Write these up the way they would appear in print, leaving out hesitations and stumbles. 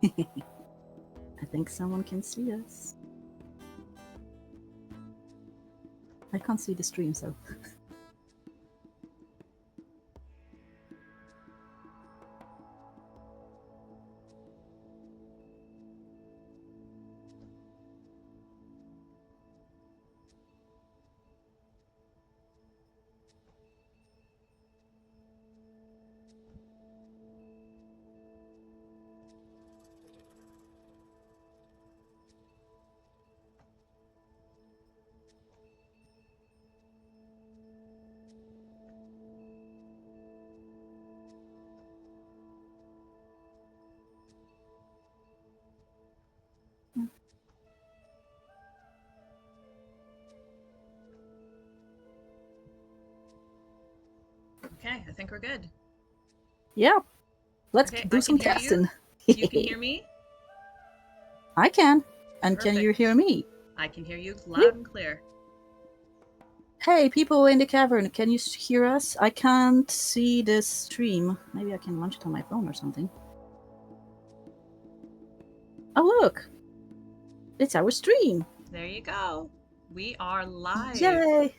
I think someone can see us. I can't see the stream, so... Okay, I think we're good. Yeah, let's Okay, do some testing. You can hear me? I can. And Perfect. can you hear me? I can hear you loud and clear. Hey, people in the cavern, can you hear us? I can't see this stream. Maybe I can launch it on my phone or something. Oh, look! It's our stream! There you go. We are live. Yay!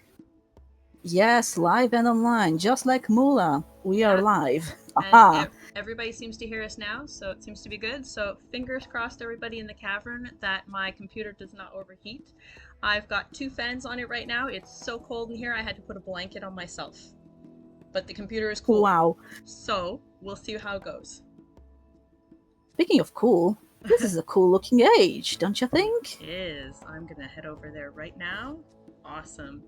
Yes, live and online, just like Mula. We are live. And everybody seems to hear us now, so it seems to be good. So fingers crossed, everybody in the cavern, that my computer does not overheat. I've got 2 fans on it right now. It's so cold in here, I had to put a blanket on myself. But the computer is cool. Wow. So we'll see how it goes. Speaking of cool, this is a cool looking age, don't you think? It is. I'm gonna head over there right now. Awesome.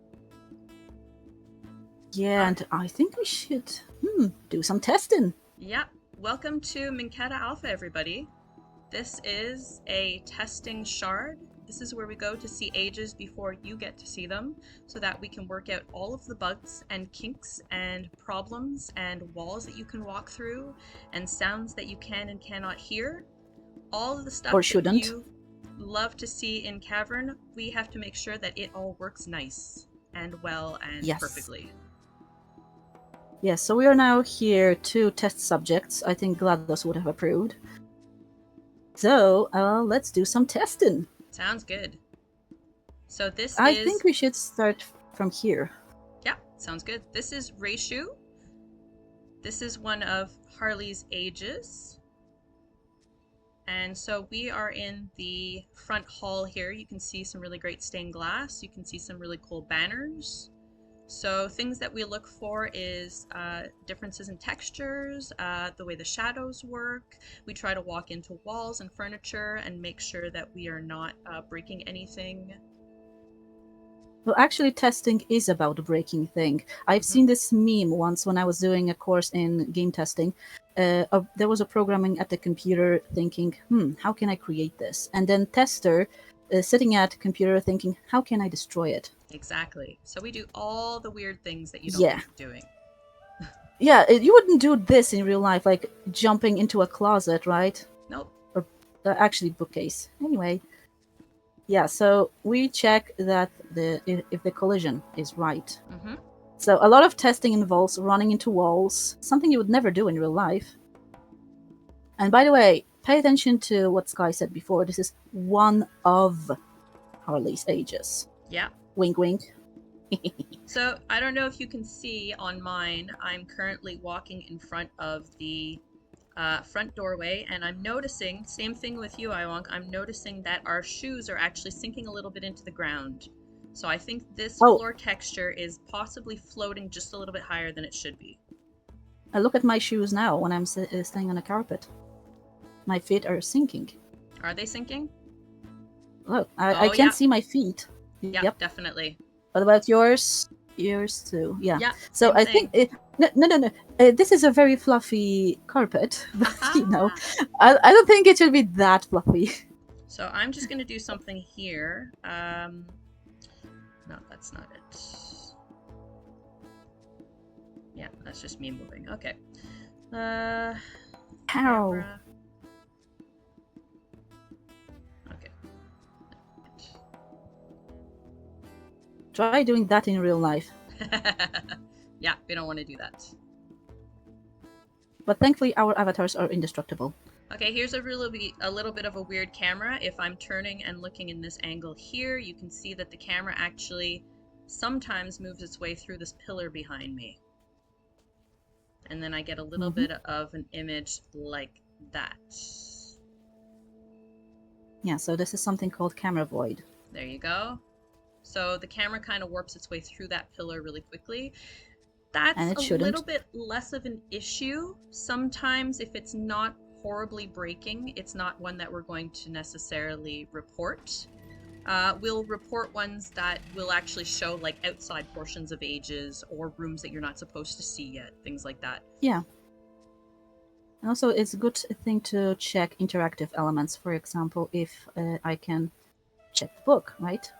Yeah, and I think we should do some testing. Yeah. Welcome to Minkata Alpha, everybody. This is a testing shard. This is where we go to see ages before you get to see them, so that we can work out all of the bugs and kinks and problems and walls that you can walk through and sounds that you can and cannot hear. All of the stuff that you love to see in Cavern, we have to make sure that it all works nice and well and perfectly. Yes, so we are now here 2 test subjects. I think GLaDOS would have approved. So, let's do some testing. Sounds good. So I think we should start from here. Yeah, sounds good. This is Reishu. This is one of Harley's ages. And so we are in the front hall here. You can see some really great stained glass. You can see some really cool banners. So things that we look for is differences in textures, the way the shadows work. We try to walk into walls and furniture and make sure that we are not breaking anything. Well, actually, testing is about breaking thing. I've seen this meme once when I was doing a course in game testing. There was a programming at the computer thinking, how can I create this? And then tester sitting at computer thinking, how can I destroy it? Exactly. So we do all the weird things that you don't like doing. Yeah, you wouldn't do this in real life, like jumping into a closet, right? Nope. Or actually bookcase. Anyway. Yeah, so we check that if the collision is right. So a lot of testing involves running into walls, something you would never do in real life. And by the way, pay attention to what Sky said before. This is one of Harley's ages. Yeah. Wink, wink. So I don't know if you can see on mine, I'm currently walking in front of the front doorway, and I'm noticing, same thing with you, IwonK, I'm noticing that our shoes are actually sinking a little bit into the ground. So I think this floor texture is possibly floating just a little bit higher than it should be. I look at my shoes now when I'm staying on a carpet. My feet are sinking. Are they sinking? Look, I can't see my feet. Yeah, yep, definitely. What about yours? Yours too. Yeah. So I think no. This is a very fluffy carpet, but you know, I don't think it should be that fluffy. So I'm just gonna do something here. No, that's not it. Yeah, that's just me moving. Okay. How? Camera. Okay. Try doing that in real life. Yeah, we don't want to do that. But thankfully our avatars are indestructible. Okay, here's a little bit of a weird camera. If I'm turning and looking in this angle here, you can see that the camera actually sometimes moves its way through this pillar behind me. And then I get a little bit of an image like that. Yeah, so this is something called camera void. There you go. So the camera kind of warps its way through that pillar really quickly. That's a little bit less of an issue. Sometimes if it's not horribly breaking, it's not one that we're going to necessarily report. We'll report ones that will actually show like outside portions of ages or rooms that you're not supposed to see yet, things like that. Yeah. And also, it's a good thing to check interactive elements. For example, if I can check the book, right?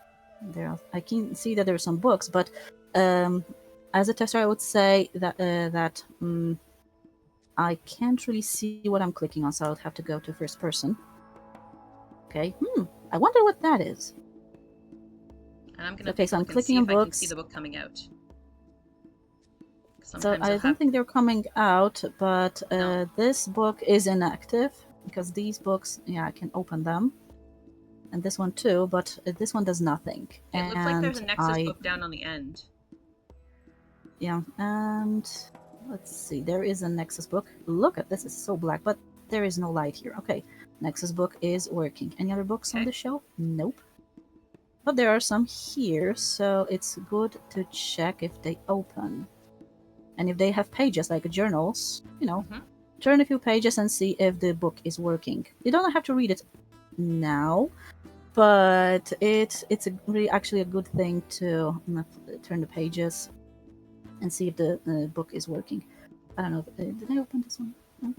I can see that there are some books, but as a tester, I would say that I can't really see what I'm clicking on, so I would have to go to first person. Okay. I wonder what that is. And I'm gonna so I'm clicking on books. I can see the book coming out. So I don't think they're coming out, but no. This book is inactive because these books, yeah, I can open them, and this one too, but this one does nothing. It looks like there's a Nexus book down on the end. Yeah, and let's see, there is a Nexus book. Look at this, it's so black, but there is no light here. Okay, Nexus book is working. Any other books on the shelf? Nope. But there are some here, so it's good to check if they open. And if they have pages like journals, turn a few pages and see if the book is working. You don't have to read it now, but it's actually a good thing to turn the pages and see if the book is working. I don't know. Did I open this one? No,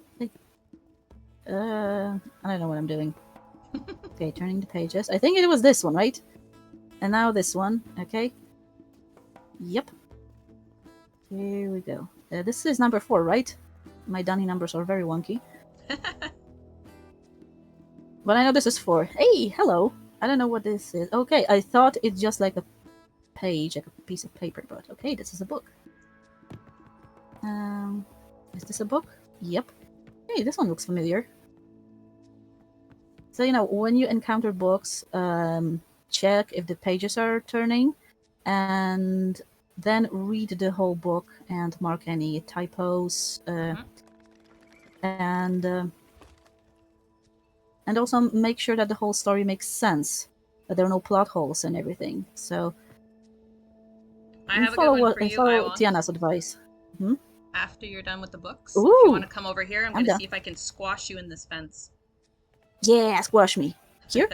I don't know what I'm doing. Okay, turning the pages. I think it was this one, right? And now this one. Okay. Yep. Here we go. This is number 4, right? My Dunny numbers are very wonky. But I know this is 4. Hey, hello. I don't know what this is. Okay, I thought it's just like a page, like a piece of paper, but okay, this is a book. Is this a book? Yep. Hey, this one looks familiar. So, when you encounter books, check if the pages are turning, and then read the whole book and mark any typos, and also make sure that the whole story makes sense, that there are no plot holes and everything. So I have follow Tiana's advice. After you're done with the books, if you want to come over here, I'm going to see if I can squash you in this fence. Yeah, squash me. Here?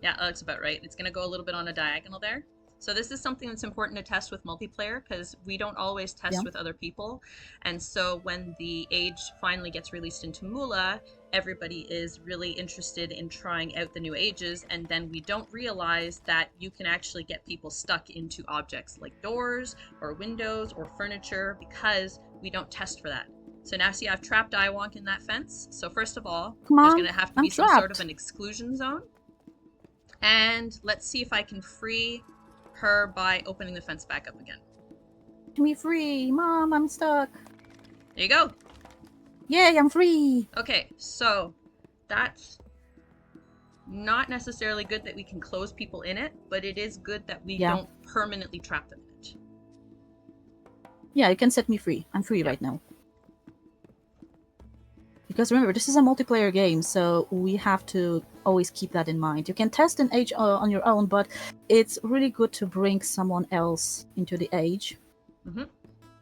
Yeah, that's about right. It's going to go a little bit on a diagonal there. So this is something that's important to test with multiplayer because we don't always test with other people. And so when the age finally gets released into Moolah, everybody is really interested in trying out the new ages. And then we don't realize that you can actually get people stuck into objects like doors or windows or furniture because we don't test for that. So now see, I've trapped IwonK in that fence. So first of all, there's going to have to be some sort of an exclusion zone. And let's see if I can free her by opening the fence back up again. Let me free, Mom, I'm stuck. There you go. Yay, I'm free. Okay, so that's not necessarily good that we can close people in it, but it is good that we don't permanently trap them in it. Yeah, you can set me free. I'm free right now. Because remember, this is a multiplayer game, so we have to always keep that in mind. You can test an age on your own, but it's really good to bring someone else into the age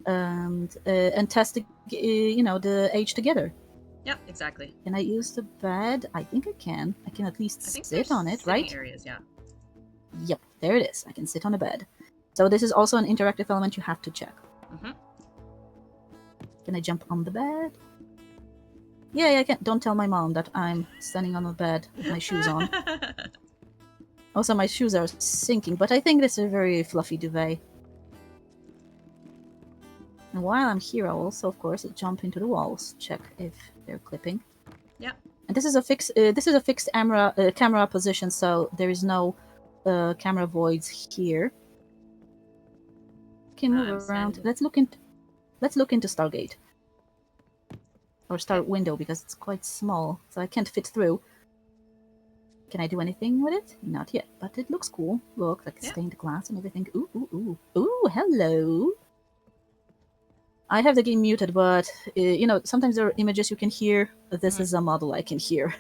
and test the age together. Yep, exactly. Can I use the bed? I think I can. I can at least sit on it, right? Areas, yeah. Yep, there it is. I can sit on a bed. So this is also an interactive element you have to check. Can I jump on the bed? Yeah, I can't. Don't tell my mom that I'm standing on a bed with my shoes on. Also, my shoes are sinking, but I think this is a very fluffy duvet. And while I'm here, I'll also, of course, jump into the walls, check if they're clipping. Yeah. And this is a fixed camera position, so there is no camera voids here. Okay, move around. Let's look into Stargate. or start window because it's quite small, so I can't fit through. Can I do anything with it? Not yet, but it looks cool. Look, like stained glass and everything. Ooh, ooh, ooh. Ooh, hello. I have the game muted, but, you know, sometimes there are images you can hear. This is a model I can hear.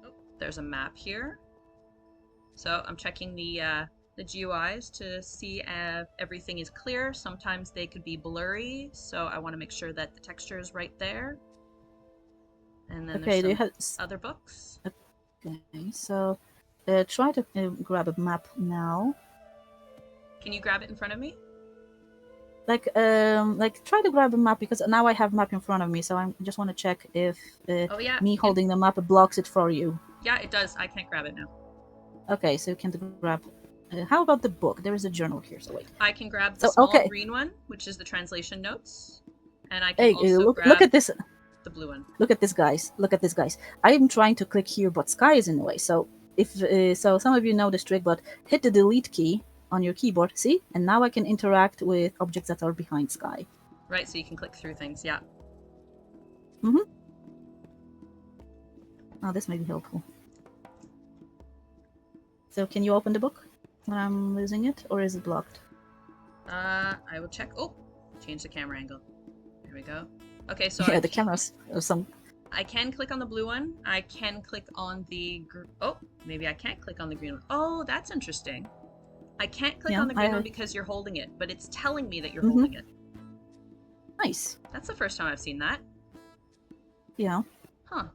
Oh, there's a map here. So I'm checking the GUIs to see if everything is clear. Sometimes they could be blurry, so I want to make sure that the texture is right there. And then there's some other books. Okay, so try to grab a map now. Can you grab it in front of me? Like try to grab a map because now I have map in front of me, so I just want to check if me holding the map blocks it for you. Yeah, it does. I can't grab it now. Okay, so you can grab. How about the book? There is a journal here, so wait. I can grab the small green one, which is the translation notes, and I can also grab. Look at this. The blue one. Look at this, guys. Look at this, guys. I am trying to click here, but Sky is in the way. So if so, some of you know this trick, but hit the delete key on your keyboard. See, and now I can interact with objects that are behind Sky. Right, so you can click through things. Yeah. Oh, this may be helpful. So can you open the book when I'm losing it, or is it blocked? I will check. Oh, change the camera angle. There we go. Okay, so yeah, the camera's some. I can click on the blue one. I can click on the. Oh, maybe I can't click on the green one. Oh, that's interesting. I can't click on the green one because you're holding it, but it's telling me that you're holding it. Nice. That's the first time I've seen that. Yeah. Huh.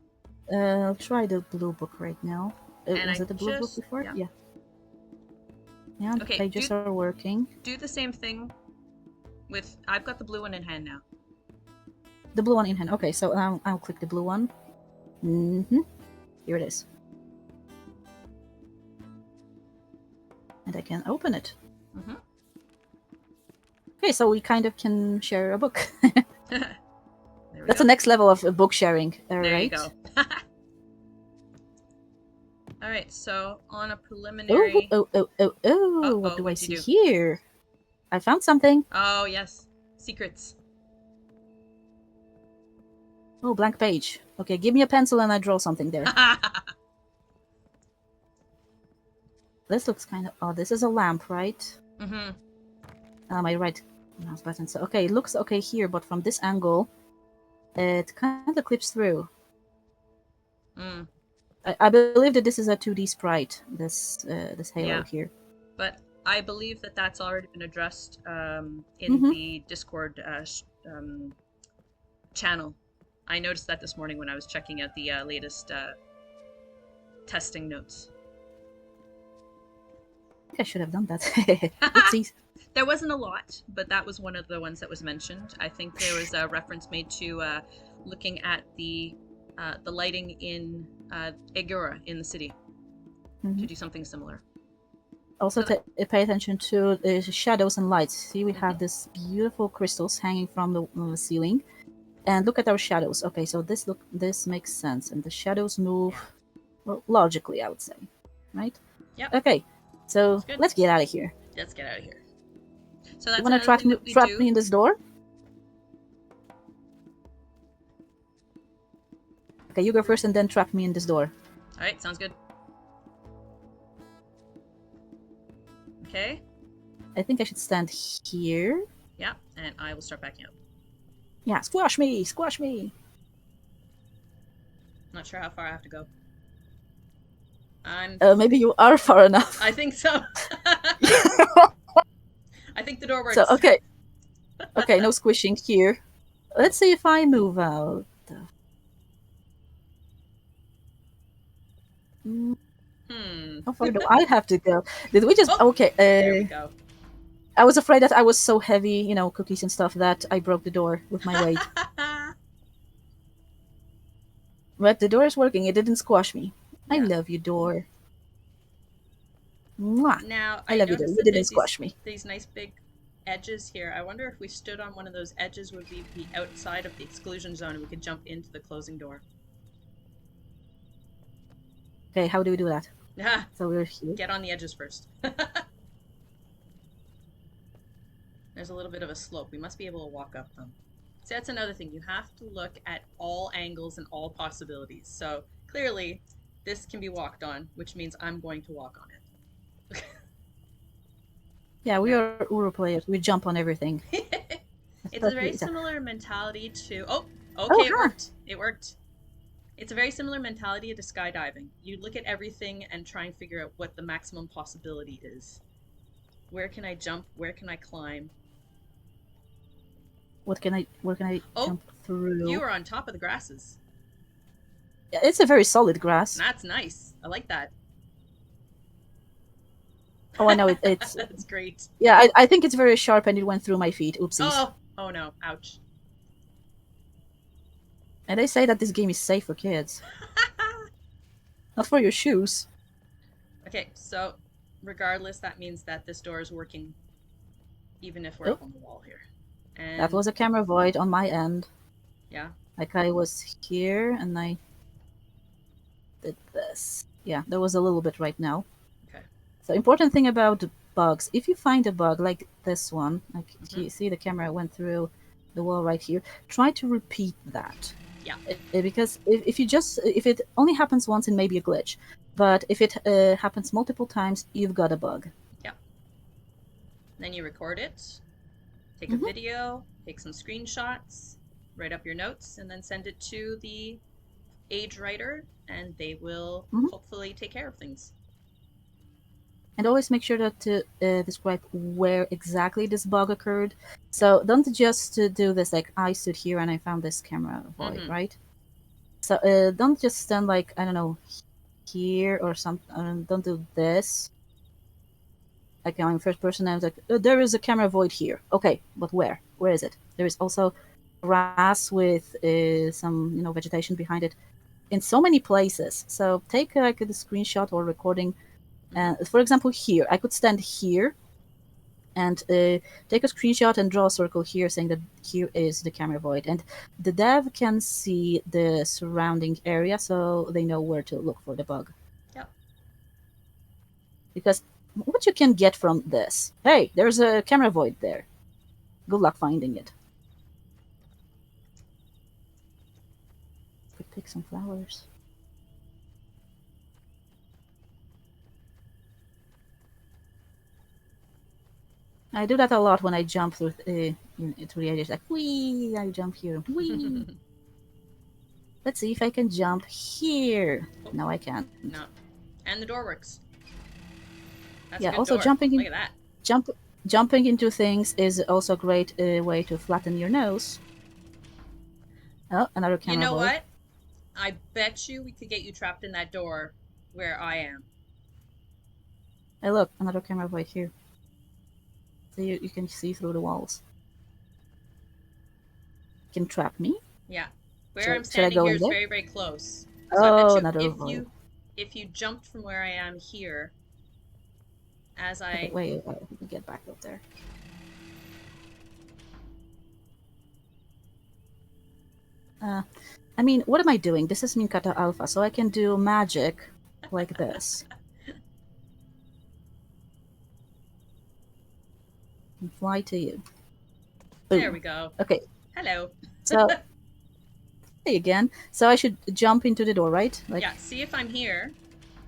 I'll try the blue book right now. Was it the blue book before? Yeah. Yeah, the pages are working. Do the same thing with... I've got the blue one in hand now. The blue one in hand. Okay, so I'll click the blue one. Here it is. And I can open it. Okay, so we kind of can share a book. That's the next level of book sharing, there right? You go. All right, so on a preliminary... Oh, what do I see here? I found something. Oh, yes. Secrets. Oh, blank page. Okay, give me a pencil and I draw something there. This looks kind of... Oh, this is a lamp, right? My right mouse button. So, okay, it looks okay here, but from this angle, it kind of clips through. I believe that this is a 2D sprite, this halo here. But I believe that that's already been addressed in the Discord channel. I noticed that this morning when I was checking out the latest testing notes. I should have done that. Oopsies. There wasn't a lot, but that was one of the ones that was mentioned. I think there was a reference made to looking at the lighting in Agora in the city to do something similar. Also, pay attention to the shadows and lights. See, we have this beautiful crystals hanging from the ceiling, and look at our shadows. Okay, so this makes sense, and the shadows move logically, I would say, right? Yep. Okay, so let's get out of here. Let's get out of here. So that's you want to trap me in this door? Okay, you go first and then trap me in this door. Alright, sounds good. Okay. I think I should stand here. Yeah, and I will start backing up. Yeah, squash me! Squash me! Not sure how far I have to go. Maybe you are far enough. I think so. I think the door works. So, okay. Okay, no squishing here. Let's see if I move out. How far do I have to go? Did we just... Okay. There we go. I was afraid that I was so heavy, you know, cookies and stuff, that I broke the door with my weight. But the door is working. It didn't squash me. Yeah. I love you, door. Mwah. Now, I love you, door. You didn't squash me. These nice big edges here. I wonder if we stood on one of those edges, would we be outside of the exclusion zone and we could jump into the closing door? Okay, how do we do that? Yeah. So we're here. Get on the edges first. There's a little bit of a slope. We must be able to walk up them. So that's another thing. You have to look at all angles and all possibilities. So clearly, this can be walked on, which means I'm going to walk on it. Yeah, we Now, are URU players. We jump on everything. it's a very Especially similar mentality to. Oh, Oh, okay, it huh. worked. It worked. It's a very similar mentality to skydiving. You look at everything and try and figure out what the maximum possibility is. Where can I jump? Where can I climb? Where can I Oh, jump through? you are on top of the grasses. Yeah, it's a very solid grass. That's nice. I like that. Oh, I know it's. That's great. Yeah, I think it's very sharp and it went through my feet. Oopsies. Oh no, ouch. And they say that this game is safe for kids, not for your shoes. Okay, so regardless, that means that this door is working even if we're Oh, up on the wall here. that And was a camera void on my end. yeah. Like I was here and I did this. Yeah, there was a little bit right now. Okay. So important thing about bugs, if you find a bug like this one, like you Mm-hmm. see the camera went through the wall right here, try to repeat that. Yeah. Because if it only happens once, it may be a glitch. But if it happens multiple times, you've got a bug. Yeah. Then you record it, take a Mm-hmm. video, take some screenshots, write up your notes, and then send it to the age writer, and they will Mm-hmm. hopefully take care of things. And always make sure that to describe where exactly this bug occurred. So don't just do this like I stood here and I found this camera void, Mm-hmm. right? So don't just stand like, I don't know, here or something. Don't do this. Like I'm first person, I was like, there is a camera void here. Okay, but where? Where is it? There is also grass with some vegetation behind it in so many places. So take like a screenshot or recording. For example, here I could stand here and take a screenshot and draw a circle here saying that here is the camera void, and the dev can see the surrounding area so they know where to look for the bug. Yep. Because what you can get from this, hey, there's a camera void there, good luck finding it. Could pick some flowers. I do that a lot when I jump through through the edges, like wee, I jump here, wee. Let's see if I can jump here. Oh, no, I can't. no. And the door works. That's Yeah, a good also door. Look at that. Jumping into things is also a great way to flatten your nose. Oh, another camera You know void. what? I bet you we could get you trapped in that door where I am. Hey, look, another camera void here. So you can see through the walls. You can trap me. Yeah. Where I'm Should I standing go here in is there? very, very close. So I bet Oh, you another void. if you jumped from where I am here, as Okay, I wait, let me get back up there. I mean, what am I doing? This is Minkata Alpha, so I can do magic like this. And fly to you. Boom. There we go. Okay, Hello. so hey again. So I should jump into the door, right? Like, yeah, see if I'm here,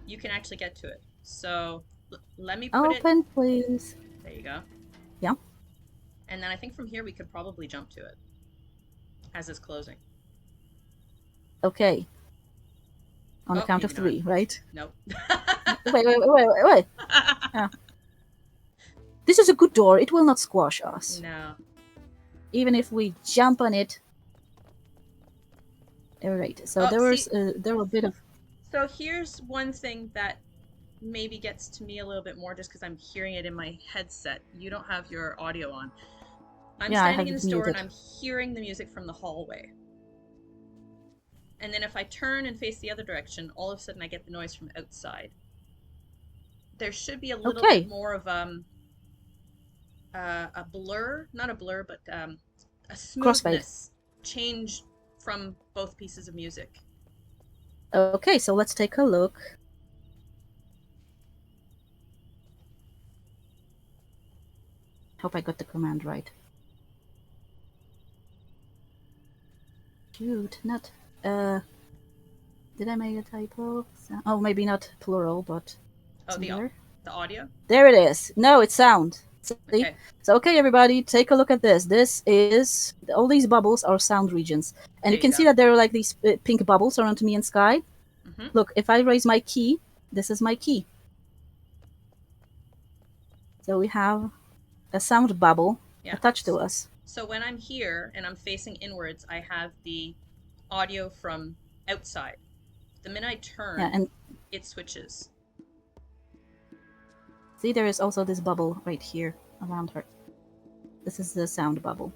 you can actually get to it. So let me put it. open, please. There you go. Yeah. And then I think from here we could probably jump to it as it's closing. Okay. On the Oh, count of maybe 3, right? Nope. Wait. Ah. This is a good door. It will not squash us. No. Even if we jump on it. Alright, so Oh, there were a bit of... So here's one thing that maybe gets to me a little bit more just because I'm hearing it in my headset. You don't have your audio on. I'm Yeah, I standing have in it this door and muted. I'm hearing the music from the hallway. And then if I turn and face the other direction, all of a sudden I get the noise from outside. There should be a little bit more of a blur, not a blur, but a smoothness change from both pieces of music. Okay, so let's take a look. Hope I got the command right. Shoot, not... Did I make a typo? Oh, maybe not plural, but Oh, singular. the audio? There it is. No, it's sound. See? Okay. So, okay, everybody, take a look at this. This is... All these bubbles are sound regions. And you can see that there are like these pink bubbles around me and Sky. Mm-hmm. Look, if I raise my key, this is my key. So we have a sound bubble attached to us. So when I'm here and I'm facing inwards, I have the audio from outside. The minute I turn, and it switches. See, there is also this bubble right here around her. This is the sound bubble.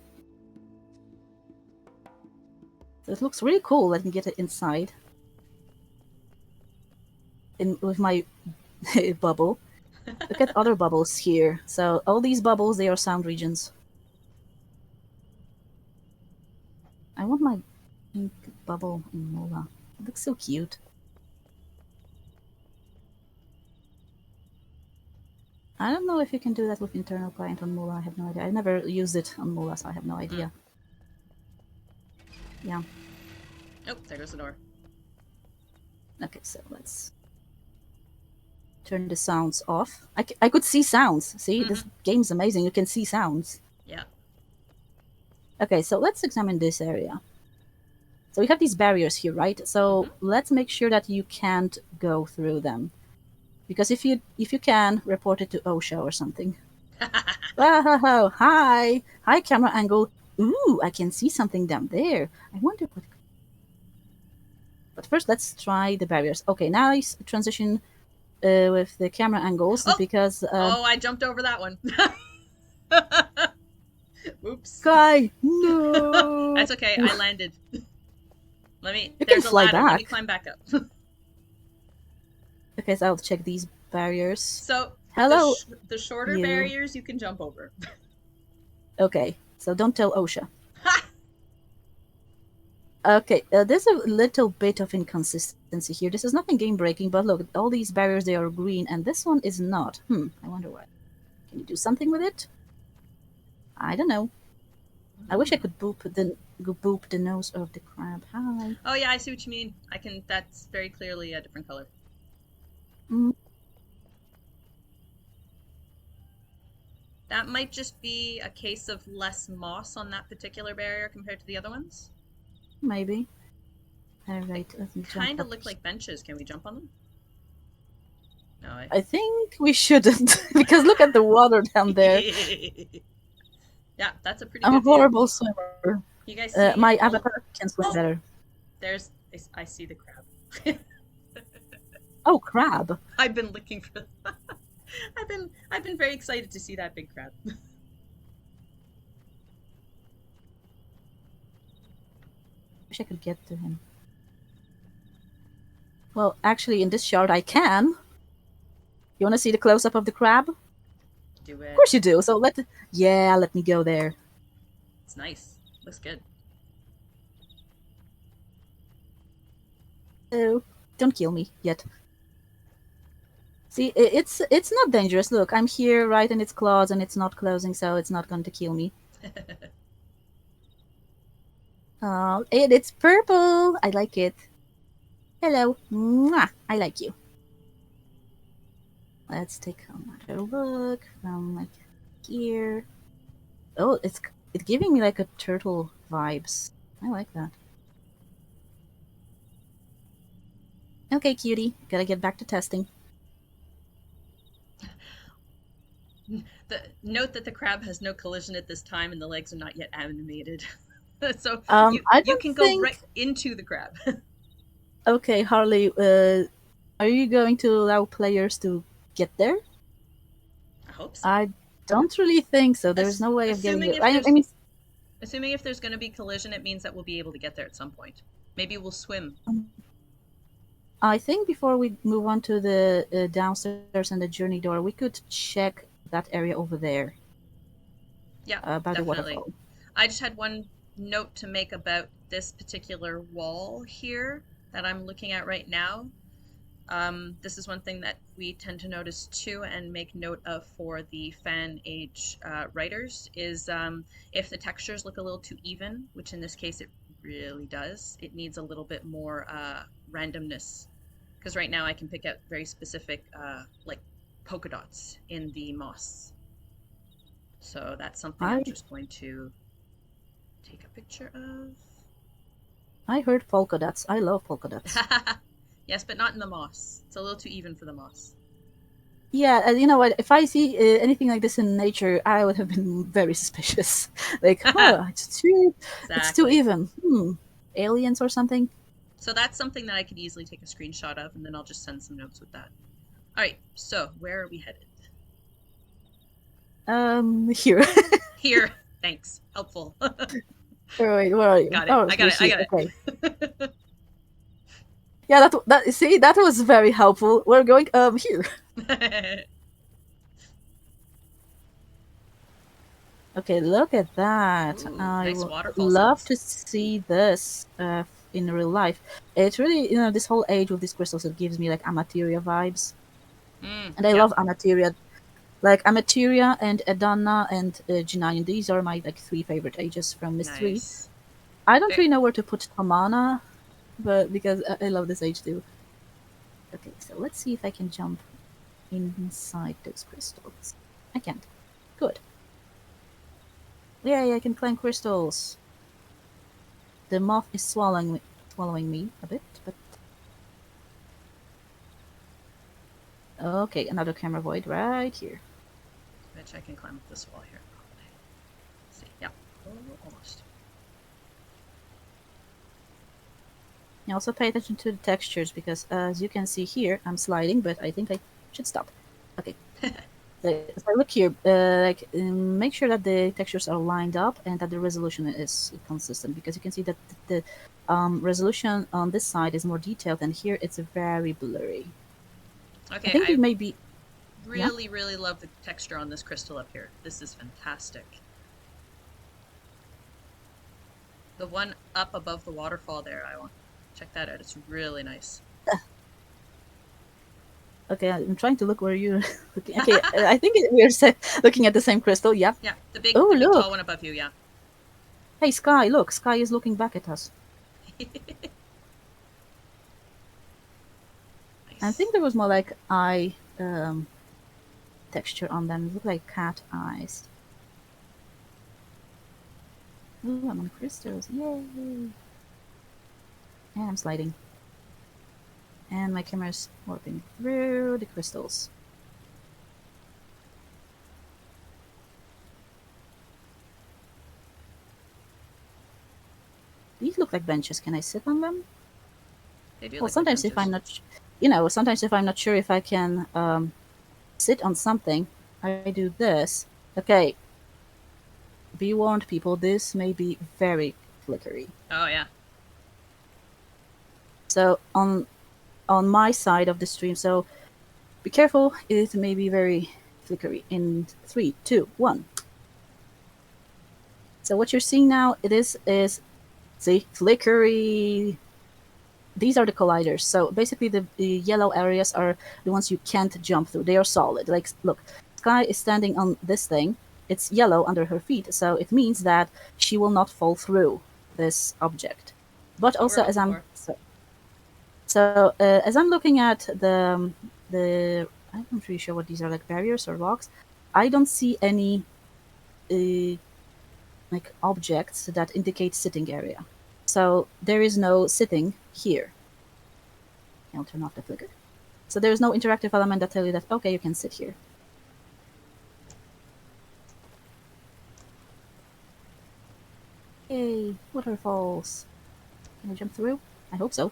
So it looks really cool. Let me get it inside. With my bubble. Look at other bubbles here. So all these bubbles, they are sound regions. I want my pink bubble in Mola. It looks so cute. I don't know if you can do that with internal client on Mola. I have no idea. I never used it on Mola, so I have no idea. Yeah. Oh, there goes the door. Okay, so let's turn the sounds off. I could see sounds. See, this game's amazing. You can see sounds. Yeah. Okay, so let's examine this area. So we have these barriers here, right? So let's make sure that you can't go through them. Because if you can, report it to OSHA or something. Oh, hi! Hi, camera angle. Ooh, I can see something down there. I wonder what... But first, let's try the barriers. Okay, nice transition with the camera angles because... oh, I jumped over that one. Oops. Sky, no! That's okay, I landed. Let me... You There's can fly a ladder. back. Let me climb back up. Okay, so I'll check these barriers. So, hello, the shorter barriers you can jump over. Okay, so don't tell OSHA. Okay, there's a little bit of inconsistency here. This is nothing game-breaking, but look, all these barriers, they are green, and this one is not. I wonder why. Can you do something with it? I don't know. I wish I could boop the nose of the crab. Hi. Oh yeah, I see what you mean. I can... That's very clearly a different color. That might just be a case of less moss on that particular barrier compared to the other ones. Maybe. Alright, let me kind of look like benches. Can we jump on them? No, I think we shouldn't, because look at the water down there. Yeah, that's a pretty I'm good a horrible swimmer. You guys see my avatar can swim better. There's... I see the crab. Oh, crab. I've been looking for... I've been very excited to see that big crab. Wish I could get to him. Well, actually, in this shard, I can. You want to see the close-up of the crab? Do it. Of course you do. So let me go there. It's nice. Looks good. Oh, don't kill me yet. See, it's not dangerous. Look, I'm here right in its claws and it's not closing, so it's not going to kill me. Oh, it's purple. I like it. Hello. Mwah. I like you. Let's take another look from like here. Oh, it's giving me like a turtle vibes. I like that. Okay, cutie. Gotta get back to testing. Note that the crab has no collision at this time and the legs are not yet animated. So you can go right into the crab. Okay, Harley, are you going to allow players to get there? I hope so. I don't really think so. There's no way of getting it. I mean, assuming if there's going to be collision, it means that we'll be able to get there at some point. Maybe we'll swim. I think before we move on to the downstairs and the journey door, we could check that area over there. Yeah, by definitely. The waterfall. I just had one note to make about this particular wall here that I'm looking at right now. This is one thing that we tend to notice too and make note of for the fan age writers is if the textures look a little too even, which in this case it really does. It needs a little bit more randomness. Because right now I can pick out very specific, like, polka dots in the moss. So that's something I'm just going to take a picture of. I heard polka dots. I love polka dots. Yes, but not in the moss. It's a little too even for the moss. Yeah, you know what? If I see anything like this in nature, I would have been very suspicious. Like, oh, it's too even. Aliens or something? So that's something that I could easily take a screenshot of, and then I'll just send some notes with that. All right, so where are we headed? Here. Here. Thanks. Helpful. Wait, where are you? Got it. I got it. Okay. Yeah, that was very helpful. We're going here. Okay, look at that. Ooh, I nice would waterfall love sounds. to see this in real life. It's really, this whole age with these crystals, it gives me like Amateria vibes. And I love Amateria. Like Amateria and Edana and G9. These are my like 3 favorite ages from Myst 3. I don't really know where to put Tamana, but because I love this age too. Okay, so let's see if I can jump inside those crystals. I can't. Good. Yay, I can climb crystals. The moth is swallowing me a bit, but... Okay, another camera void right here. Bet I can climb up this wall here. Let's see, yeah, almost. You also pay attention to the textures, because as you can see here, I'm sliding, but I think I should stop. Okay. If I look here, make sure that the textures are lined up and that the resolution is consistent, because you can see that the resolution on this side is more detailed, and here it's very blurry. Okay, I think it may be... really love the texture on this crystal up here. This is fantastic. The one up above the waterfall there, I want to check that out. It's really nice. Okay, I'm trying to look where you're looking. Okay, I think we're looking at the same crystal, yeah? Yeah, the big tall one above you, yeah. Hey, Sky, look, Sky is looking back at us. Nice. I think there was more like eye texture on them. It looked like cat eyes. Ooh, I'm on crystals, yay! And I'm sliding. And my camera's warping through the crystals. These look like benches. Can I sit on them? They do. Well, sometimes if I'm not, sometimes if I'm not sure if I can sit on something, I do this. Okay. Be warned, people. This may be very flickery. Oh yeah. So on my side of the stream, so be careful. It may be very flickery. In 3, 2, 1. So what you're seeing now, is see, flickery. These are the colliders. So basically the yellow areas are the ones you can't jump through. They are solid. Like, look, Sky is standing on this thing. It's yellow under her feet, so it means that she will not fall through this object. But also, as I'm as I'm looking at the I'm not really sure what these are, like barriers or rocks. I don't see any like objects that indicate sitting area. So there is no sitting here. I'll turn off the flicker. So there is no interactive element that tells you that, okay, you can sit here. Yay, waterfalls. Can I jump through? I hope so.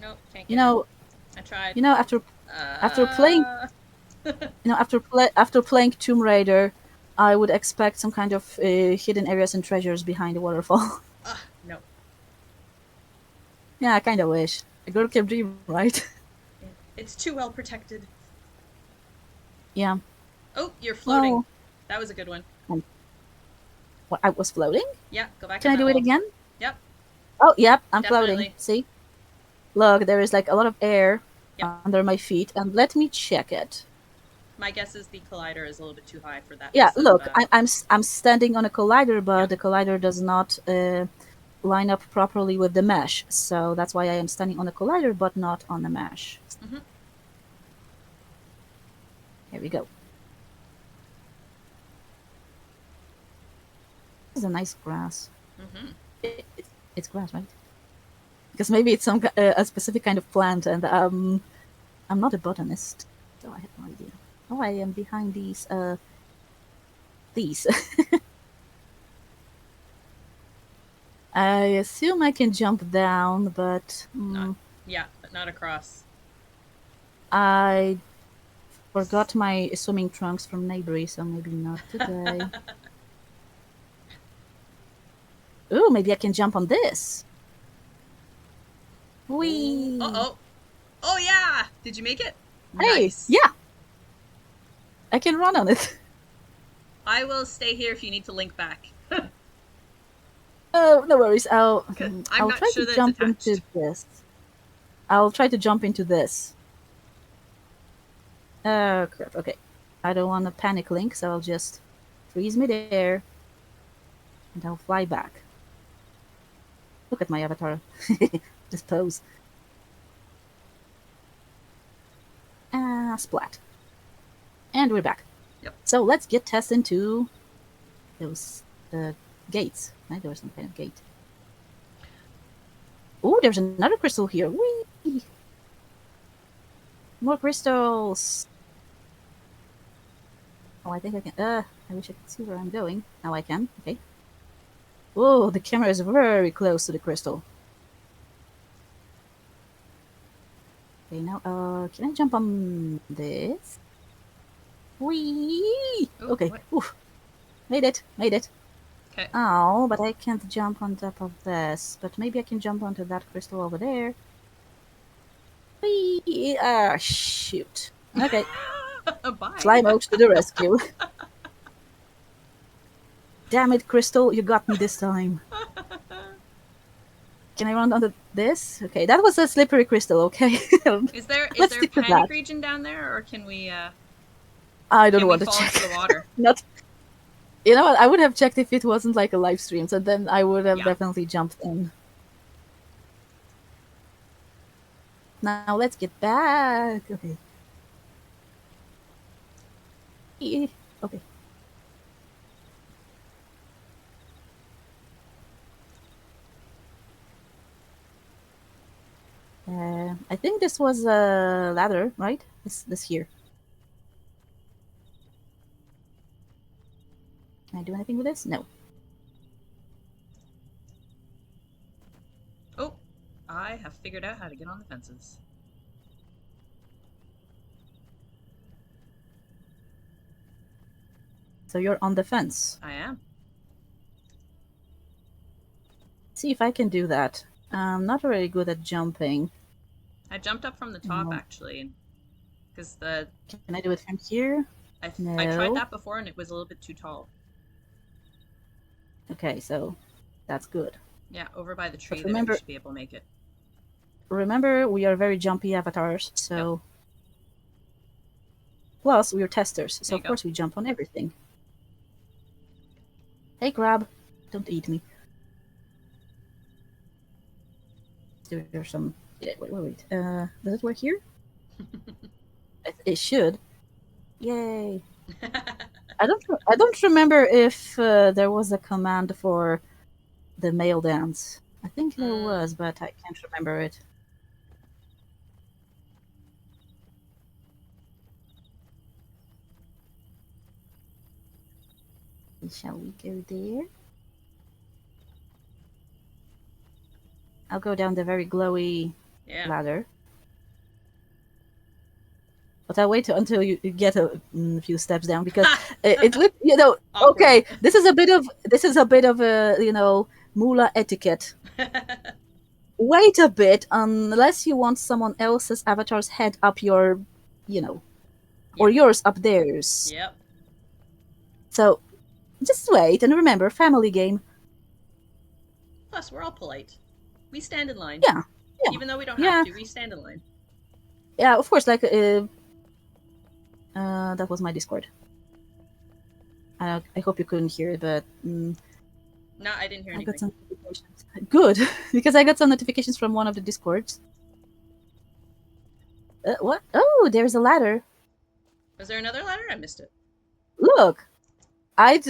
Nope, can't get in. I tried. After playing after playing Tomb Raider, I would expect some kind of hidden areas and treasures behind the waterfall. No. Yeah, I kind of wish. A girl can dream, right? It's too well protected. Yeah. Oh, you're floating. Oh. That was a good one. What, I was floating? Yeah, go back. Can I do it again? Yep. Oh, yep, I'm floating. See? Look, there is like a lot of air under my feet, and let me check it. My guess is the collider is a little bit too high for that. Yeah, look, I'm standing on a collider, but the collider does not line up properly with the mesh. So that's why I am standing on the collider, but not on the mesh. Here we go. This is a nice grass. It's grass, right? Because maybe it's some a specific kind of plant, and I'm not a botanist, so I have no idea. Oh, I am behind these. I assume I can jump down, but but not across. I forgot my swimming trunks from Neighbory, so maybe not today. Ooh, maybe I can jump on this. Whee! Oh yeah! Did you make it? Hey, Nice. yeah. I can run on it. I will stay here if you need to link back. Oh, no worries. I'll not try sure to that jump it's attached. into this. I'll try to jump into this. Oh, crap. Okay. I don't want to panic link, so I'll just freeze midair. And I'll fly back. Look at my avatar. Just pose. Splat. And we're back. Yep. So let's get Tess into those gates. Right? There was some kind of gate. Oh, there's another crystal here. Whee! More crystals. Oh, I think I can. I wish I could see where I'm going. Now I can. Okay. Whoa, the camera is very close to the crystal. Okay, now, can I jump on this? Whee! Okay. Oof. Made it. Okay. Oh, but I can't jump on top of this. But maybe I can jump onto that crystal over there. Whee! Shoot. Okay. Bye. Fly mode to the rescue. Damn it, Crystal, you got me this time. Can I run onto this? Okay, that was a slippery crystal, okay? Is there a panic region down there, or can we I don't want to check. Into the water? Not. You know what? I would have checked if it wasn't like a live stream, so then I would have definitely jumped in. Now let's get back. Okay. Okay. I think this was a ladder, right? This here. Can I do anything with this? No. Oh, I have figured out how to get on the fences. So you're on the fence. I am. See if I can do that. I'm not very good at jumping. I jumped up from the top, actually. Because the... Can I do it from here? No. I tried that before and it was a little bit too tall. Okay, so that's good. Yeah, over by the tree there, you should be able to make it. Remember, we are very jumpy avatars, so... Yep. Plus, we are testers, so of course we jump on everything. Hey, crab. Don't eat me. There's some... Wait. Does it work here? It should. Yay. I don't remember if there was a command for the male dance. I think there was, but I can't remember it. Shall we go there? I'll go down the very glowy ladder. But I'll wait until you get a few steps down because it would, okay, this is a bit of a, moolah etiquette. Wait a bit unless you want someone else's avatar's head up your, or yours up theirs. Yep. So just wait and remember, family game. Plus, we're all polite. We stand in line. Yeah. Even though we don't have to, we stand in line. Yeah, of course, like, that was my Discord. I hope you couldn't hear it, but... No, I didn't hear anything. I got some notifications. Good, because I got some notifications from one of the Discords. What? Oh, there's a ladder. Was there another ladder? I missed it. Look, I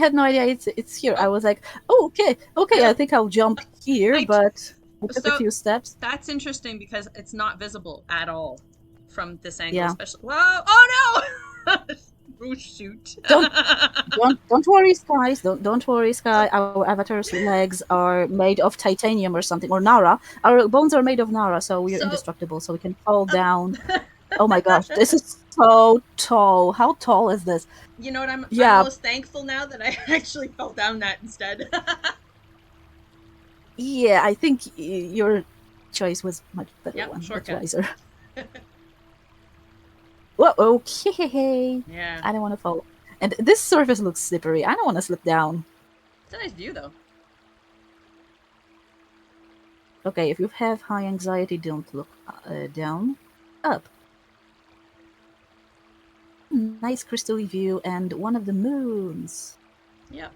had no idea it's here. I was like, oh, okay, I think I'll jump here, but I took a few steps. That's interesting because it's not visible at all from this angle, Yeah. especially. Whoa! Oh no! Oh shoot! Don't worry, Skies. Don't worry, Sky. Our avatar's legs are made of titanium or something, or Nara. Our bones are made of Nara, so we're indestructible. So we can fall down. Oh my gosh, this is so tall. How tall is this? You know what? I'm almost thankful now that I actually fell down that instead. Yeah, I think your choice was much better. Yep, one, shortcut. Much wiser. Whoa, okay. Yeah. I don't want to fall. And this surface looks slippery. I don't want to slip down. It's a nice view, though. Okay, if you have high anxiety, don't look down. Up. Nice crystal view and one of the moons. Yep.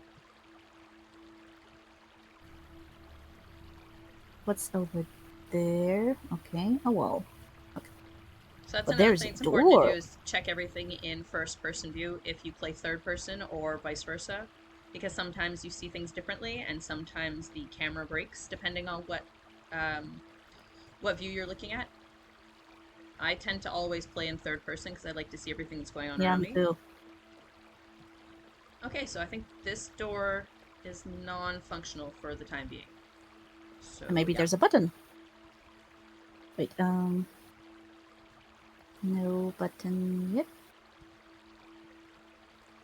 What's over there? Okay, a wall. Okay. So that's another thing that's important to do is check everything in first-person view if you play third-person or vice versa, because sometimes you see things differently and sometimes the camera breaks depending on what view you're looking at. I tend to always play in third person because I like to see everything that's going on around me. Too. Okay, so I think this door is non-functional for the time being. So maybe there's a button. Wait, no button yet.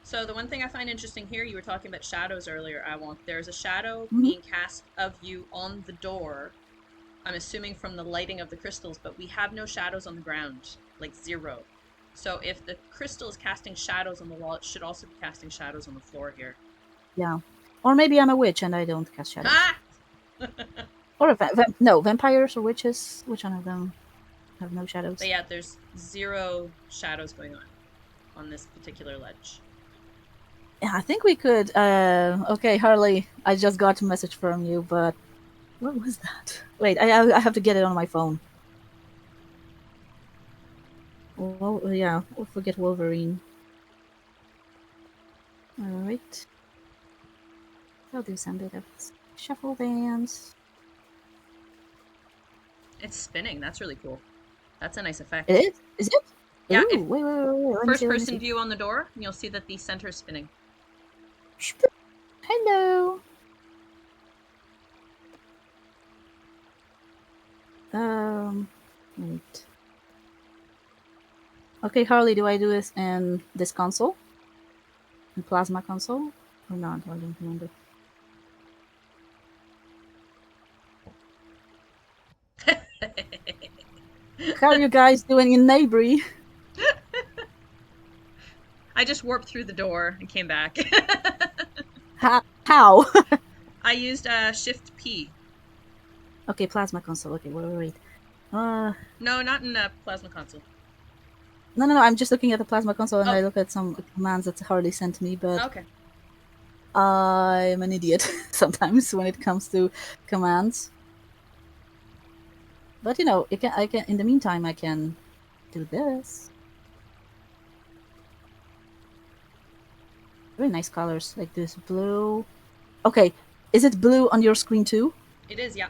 So the one thing I find interesting here, you were talking about shadows earlier, IwonK. There's a shadow being cast of you on the door. I'm assuming from the lighting of the crystals, but we have no shadows on the ground, like 0. So if the crystal is casting shadows on the wall, it should also be casting shadows on the floor here. Yeah. Or maybe I'm a witch and I don't cast shadows. Ah! Or vampires or witches. Which one of them have no shadows? But yeah, there's 0 shadows going on this particular ledge. Yeah, I think we could. Okay, Harley, I just got a message from you, but what was that? Wait, I have to get it on my phone. Well, yeah, we'll forget Wolverine. Alright. I'll do some bit of shuffle dance. It's spinning. That's really cool. That's a nice effect. It is? Is it? Yeah. Ooh, wait. First person view on the door, and you'll see that the center is spinning. Hello. Wait. Okay, Harley, do I do this in this console? In Plasma console? Or not? I don't remember. How are you guys doing in Neighbory? I just warped through the door and came back. How? I used Shift P. Okay, Plasma console. Okay, wait. No, not in Plasma console. No. I'm just looking at the Plasma console and I look at some commands that Harley sent me, but okay. I'm an idiot sometimes when it comes to commands. But you know, I can. In the meantime, I can do this. Very nice colors, like this blue. Okay, is it blue on your screen too? It is, yeah.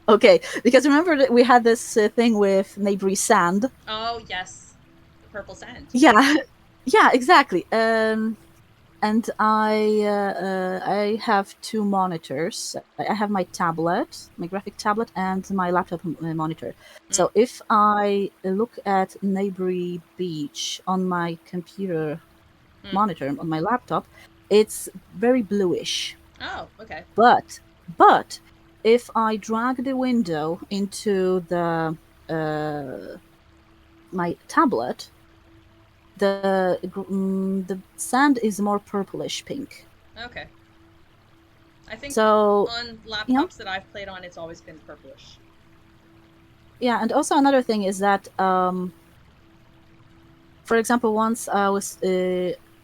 Okay, because remember that we had this thing with neighbory sand. Oh yes, the purple sand. Yeah, exactly. And I have 2 monitors. I have my tablet, my graphic tablet, and my laptop monitor. So if I look at Neighbory Beach on my computer monitor on my laptop, it's very bluish. Oh, okay. But if I drag the window into the my tablet, the sand is more purplish pink. Okay. I think so, on laptops that I've played on, it's always been purplish. Yeah, and also another thing is that, for example, once I was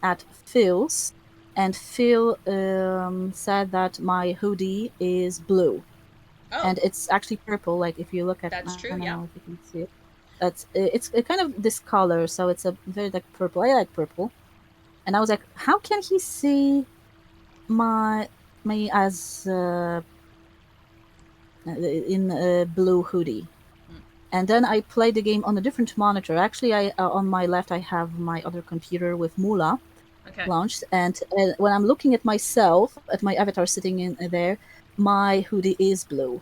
at Phil's, and Phil said that my hoodie is blue. Oh. And it's actually purple. Like if you look at, That's true, I don't yeah. know if you can see it. It's kind of this color, so it's a very like purple. I like purple, and I was like, how can he see me as in a blue hoodie? And then I played the game on a different monitor. Actually, I on my left I have my other computer with Mula launched, and when I'm looking at myself, at my avatar sitting in there, my hoodie is blue.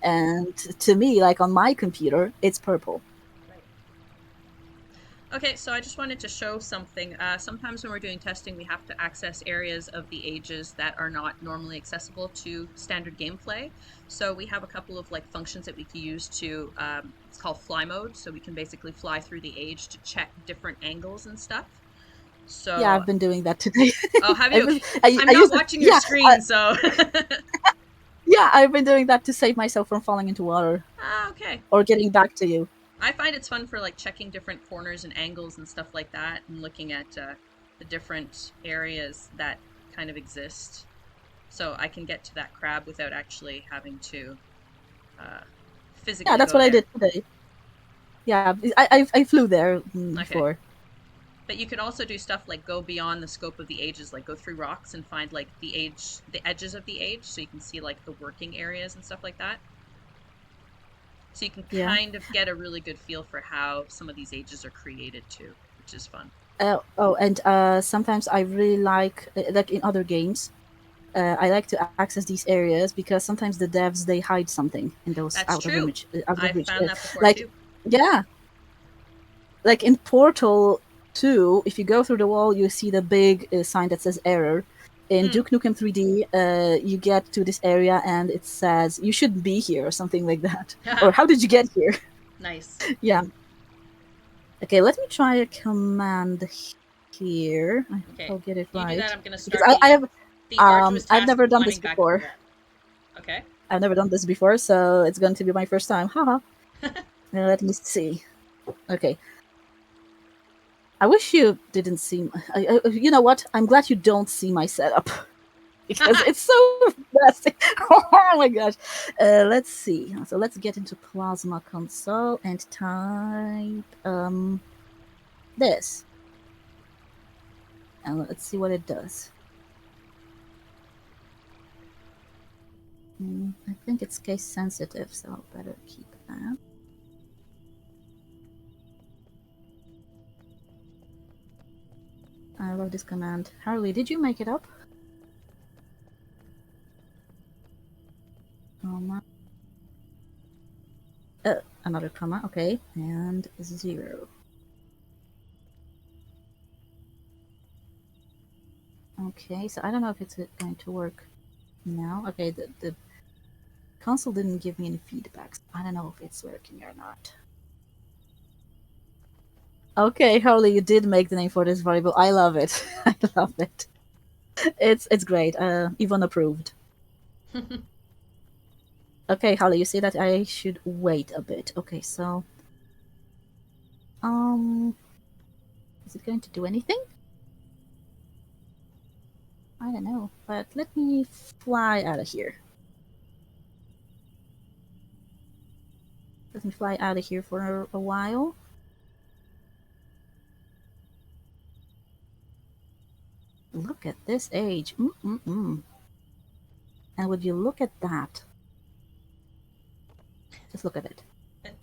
And to me, like on my computer, it's purple. Okay, so I just wanted to show something. Sometimes when we're doing testing, we have to access areas of the ages that are not normally accessible to standard gameplay. So we have a couple of like functions that we can use to, it's called fly mode. So we can basically fly through the age to check different angles and stuff. So yeah, I've been doing that today. Oh, have you? I'm not watching your screen, so. Yeah, I've been doing that to save myself from falling into water. Okay. Or getting back to you. I find it's fun for like checking different corners and angles and stuff like that, and looking at the different areas that kind of exist, so I can get to that crab without actually having to physically. Yeah, that's what I did today. Yeah, I flew there before. Okay. But you can also do stuff like go beyond the scope of the ages, like go through rocks and find like the edges of the age, so you can see like the working areas and stuff like that. So you can kind of get a really good feel for how some of these ages are created too, which is fun. And sometimes I really like in other games, I like to access these areas because sometimes the devs, they hide something in those out of image. I found that before like, too. Yeah. Like in Portal 2, if you go through the wall, you see the big sign that says error. In Duke Nukem 3D, you get to this area and it says you shouldn't be here or something like that. Or how did you get here? Nice. Yeah. Okay, let me try a command here. I hope I'll get it right. You do that, I'm gonna start. I have I've never done this before. Okay. I've never done this before, so it's going to be my first time. Haha. Let me see. Okay. I wish you didn't see. You know what? I'm glad you don't see my setup because it's so messy. Oh my gosh! Let's see. So let's get into Plasma Console and type this, and let's see what it does. I think it's case sensitive, so I'll better keep that. I love this command. Harley, did you make it up? Comma. Another comma, okay. And 0. Okay, so I don't know if it's going to work now. Okay, the console didn't give me any feedbacks. I don't know if it's working or not. Okay, Harley, you did make the name for this variable. I love it. I love it. It's great. Yvonne approved. Okay, Harley, you see that I should wait a bit. Okay, so is it going to do anything? I don't know, but let me fly out of here. Let me fly out of here for a while. Look at this age. And would you look at that? Just look at it.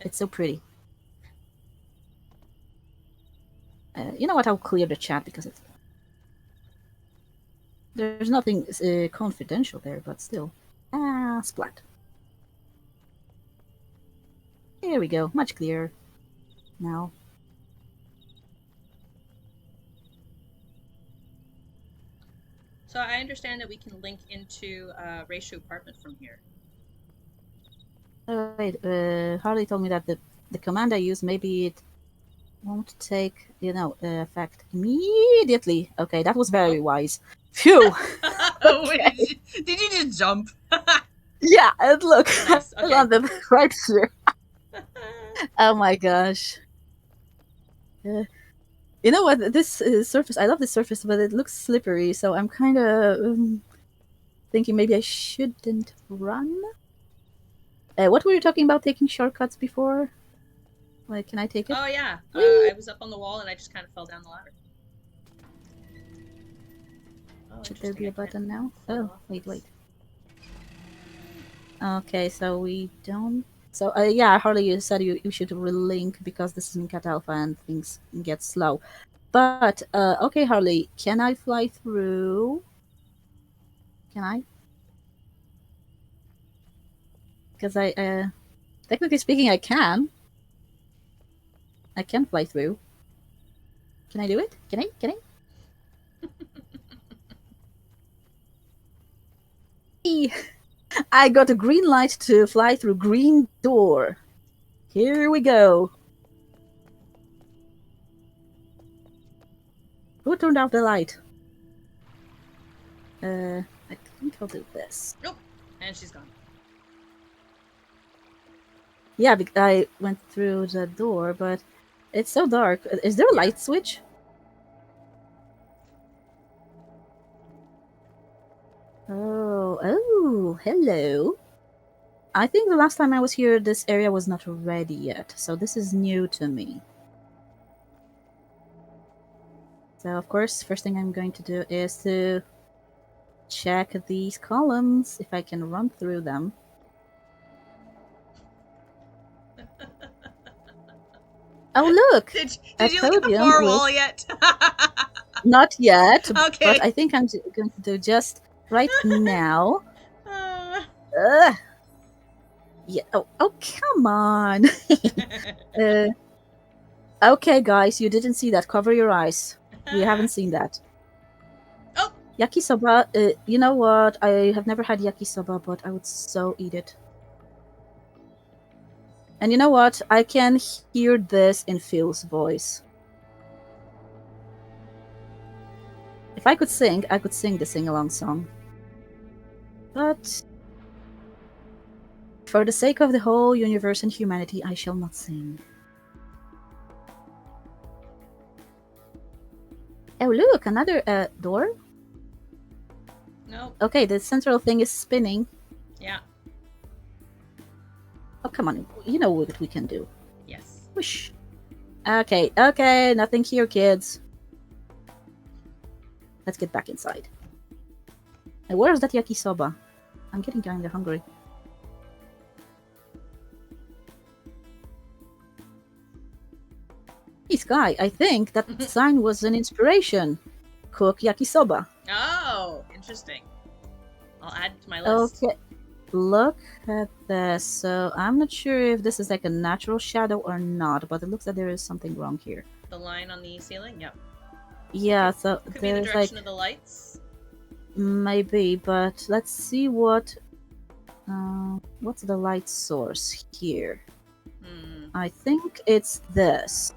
It's so pretty. You know what? I'll clear the chat because there's nothing confidential there, but still. Splat. Here we go. Much clearer now. So I understand that we can link into Ratio Apartment from here. Wait, Harley told me that the command I use, maybe it won't take, effect immediately. Okay, that was very wise. Phew! Okay. Did you just jump? Yeah, and look, nice. Okay. I landed right here. Oh my gosh. You know what? This surface, I love this surface, but it looks slippery, so I'm kind of thinking maybe I shouldn't run. What were you talking about taking shortcuts before? Like, can I take it? Oh yeah, Whee! I was up on the wall and I just kind of fell down the ladder. Oh, Should there be a button now? fall Oh, off wait, this. wait. Okay, so we don't. So yeah, Harley, you said you should relink because this is Minkata Alpha and things get slow. But okay, Harley, can I fly through? Can I? Because technically speaking, I can. I can fly through. Can I do it? Can I? Can I? I got a green light to fly through green door. Here we go. Who turned off the light? I think I'll do this. Nope, and she's gone. Yeah, I went through the door, but it's so dark. Is there a light switch? Oh, hello. I think the last time I was here, this area was not ready yet, so this is new to me. So, of course, first thing I'm going to do is to check these columns, if I can run through them. Oh, look! Did you look at the podium far with... wall yet? Not yet, Okay. but I think I'm going to do just right now. Yeah. Oh, come on. Okay, guys, you didn't see that. Cover your eyes. We haven't seen that. Oh! Yakisoba, you know what? I have never had yakisoba, but I would so eat it. And you know what? I can hear this in Phil's voice. If I could sing, I could sing the sing-along song. But for the sake of the whole universe and humanity, I shall not sing. Oh, look! Another door? No. Okay, the central thing is spinning. Yeah. Oh, come on. You know what we can do. Yes. Whoosh. Okay. Nothing here, kids. Let's get back inside. And where's that yakisoba? I'm getting kinda hungry. Hey, Sky, I think that sign was an inspiration. Cook yakisoba. Oh, interesting. I'll add it to my list. Okay, look at this. So I'm not sure if this is like a natural shadow or not, but it looks like there is something wrong here. The line on the ceiling? Yep. Yeah, so could be the there's direction like... of the lights? Maybe, but let's see what... what's the light source here? I think it's this.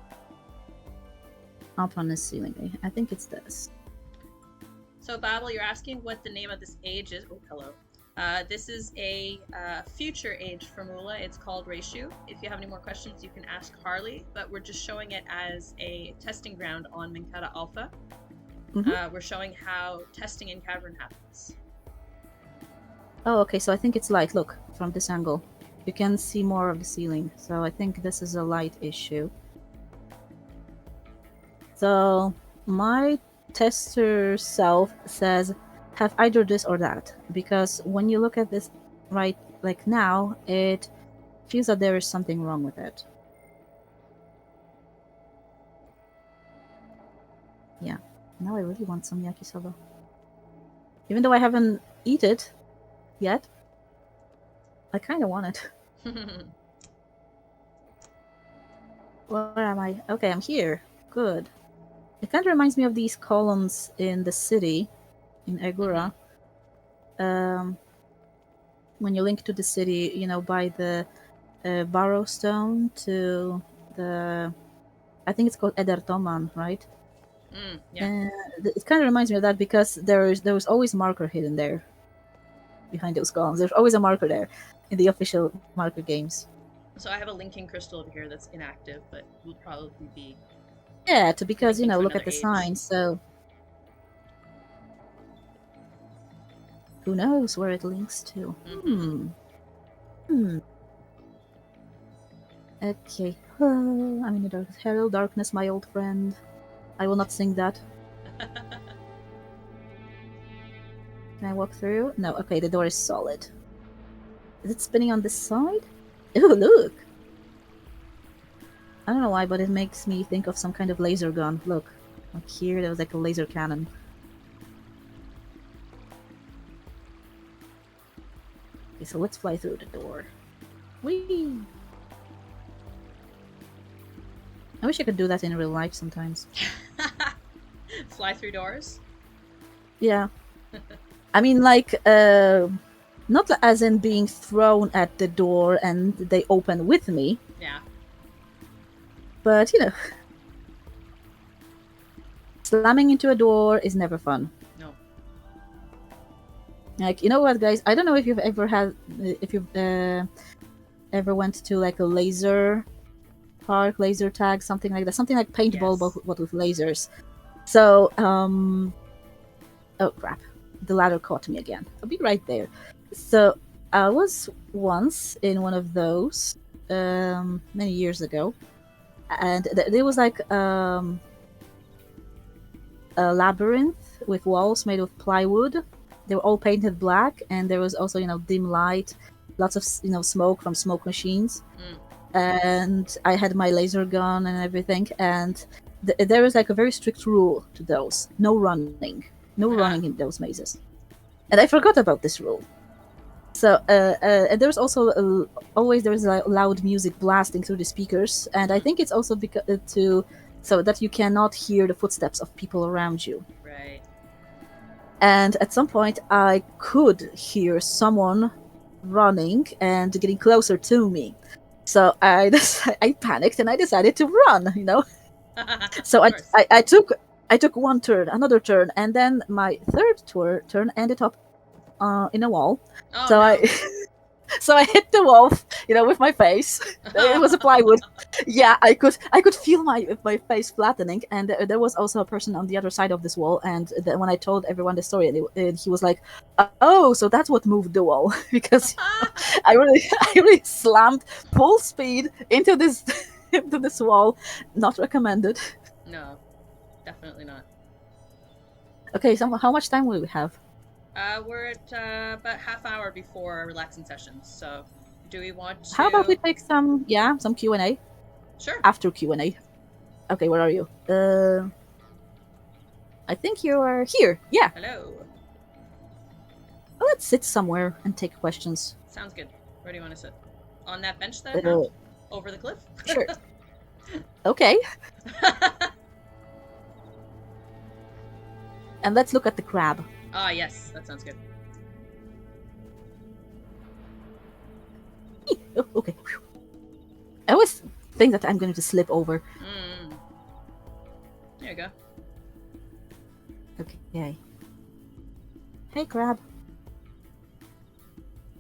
Up on the ceiling. I think it's this. So, Babel, you're asking what the name of this age is. Oh, hello. This is a future age for Mula. It's called Reishu. If you have any more questions, you can ask Harley, but we're just showing it as a testing ground on Minkata Alpha. We're showing how testing in Cavern happens. Oh, okay, so I think it's light. Look, from this angle. You can see more of the ceiling, so I think this is a light issue. So, my tester self says, have either this or that, because when you look at this right like now, it feels that there is something wrong with it. Yeah, now I really want some yakisoba. Even though I haven't eaten it yet, I kind of want it. Where am I? Okay, I'm here. Good. It kind of reminds me of these columns in the city, in Agura. When you link to the city, you know, by the Barrow Stone to the... I think it's called Edertoman, right? Yeah. It kind of reminds me of that because there was always a marker hidden there. Behind those columns. There's always a marker there in the official marker games. So I have a linking crystal over here that's inactive, but will probably be yet, because, Linking to look at another the age. sign, so... Who knows where it links to? Okay. I'm in the dark. Hello, darkness, my old friend. I will not sing that. Can I walk through? No. Okay, the door is solid. Is it spinning on this side? Ooh, look! I don't know why, but it makes me think of some kind of laser gun. Look. Like here, there was like a laser cannon. Okay, so let's fly through the door. Whee! I wish I could do that in real life sometimes. Fly through doors? Yeah. I mean, like, not as in being thrown at the door and they open with me. Yeah. But, slamming into a door is never fun. No. Like, you know what, guys? I don't know if you've ever ever went to like a laser park, laser tag, something like that, something like paintball, Yes. but with lasers. So, oh crap, the ladder caught me again. I'll be right there. So, I was once in one of those many years ago, and there was like a labyrinth with walls made of plywood. They were all painted black, and there was also, dim light, lots of, smoke from smoke machines. And I had my laser gun and everything, and there was like a very strict rule to those: no running in those mazes. And I forgot about this rule. So and there was also always there was like loud music blasting through the speakers, and I think it's also because so that you cannot hear the footsteps of people around you. Right. And at some point, I could hear someone running and getting closer to me. So I panicked and I decided to run, So I took one turn, another turn, and then my third turn ended up in a wall. Oh, so no. So I hit the wall, with my face. It was a plywood. Yeah, I could feel my face flattening, and there was also a person on the other side of this wall. And when I told everyone the story, and he was like, "Oh, so that's what moved the wall," because I really slammed full speed into this wall. Not recommended. No, definitely not. Okay, so how much time will we have? We're at about half hour before our relaxing sessions. So, do we want to? How about we take some Q&A? Sure. After Q&A. Okay, where are you? I think you are here. Yeah. Hello. Well, let's sit somewhere and take questions. Sounds good. Where do you want to sit? On that bench that I have? Over the cliff? Sure. Okay. And let's look at the crab. Ah, yes. That sounds good. Oh, okay. I always think that I'm going to slip over. There you go. Okay. Hey, crab.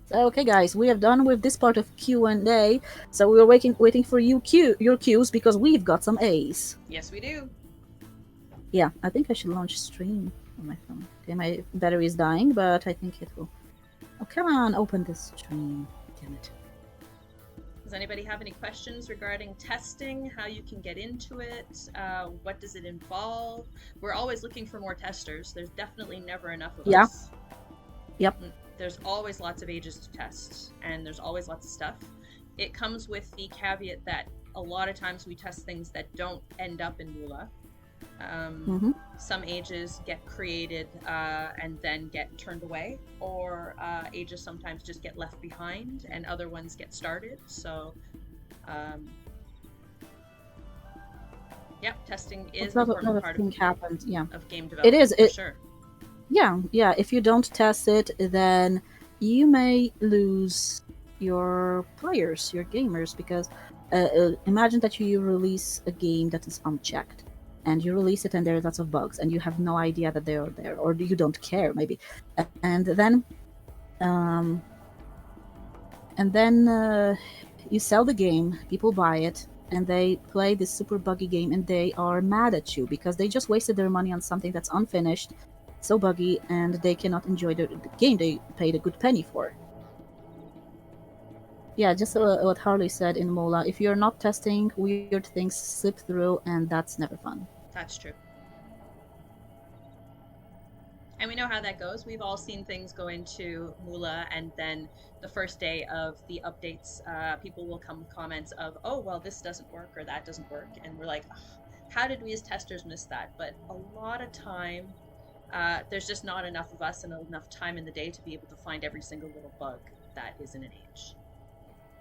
So, okay, guys, we are done with this part of Q&A. So we are waiting for your cues because we've got some A's. Yes, we do. Yeah, I think I should launch stream on my phone. Okay, my battery is dying, but I think it will. Oh, come on, open this stream. Damn it. Does anybody have any questions regarding testing? How you can get into it? What does it involve? We're always looking for more testers. There's definitely never enough of us. Yep. There's always lots of ages to test, and there's always lots of stuff. It comes with the caveat that a lot of times we test things that don't end up in Moolah. Some ages get created and then get turned away, or ages sometimes just get left behind and other ones get started. So testing is an important part of game development. It is for sure. Yeah, if you don't test it, then you may lose your players, your gamers, because imagine that you release a game that is unchecked, and you release it and there are lots of bugs, and you have no idea that they are there, or you don't care maybe, and then you sell the game, people buy it, and they play this super buggy game and they are mad at you because they just wasted their money on something that's unfinished, so buggy, and they cannot enjoy the game they paid a good penny for. Yeah, just what Harley said in Mola, if you're not testing, weird things slip through, and that's never fun. That's true. And we know how that goes. We've all seen things go into Moola, and then the first day of the updates, people will come with comments of, oh, well, this doesn't work or that doesn't work. And we're like, how did we as testers miss that? But a lot of time, there's just not enough of us and enough time in the day to be able to find every single little bug that is in an age.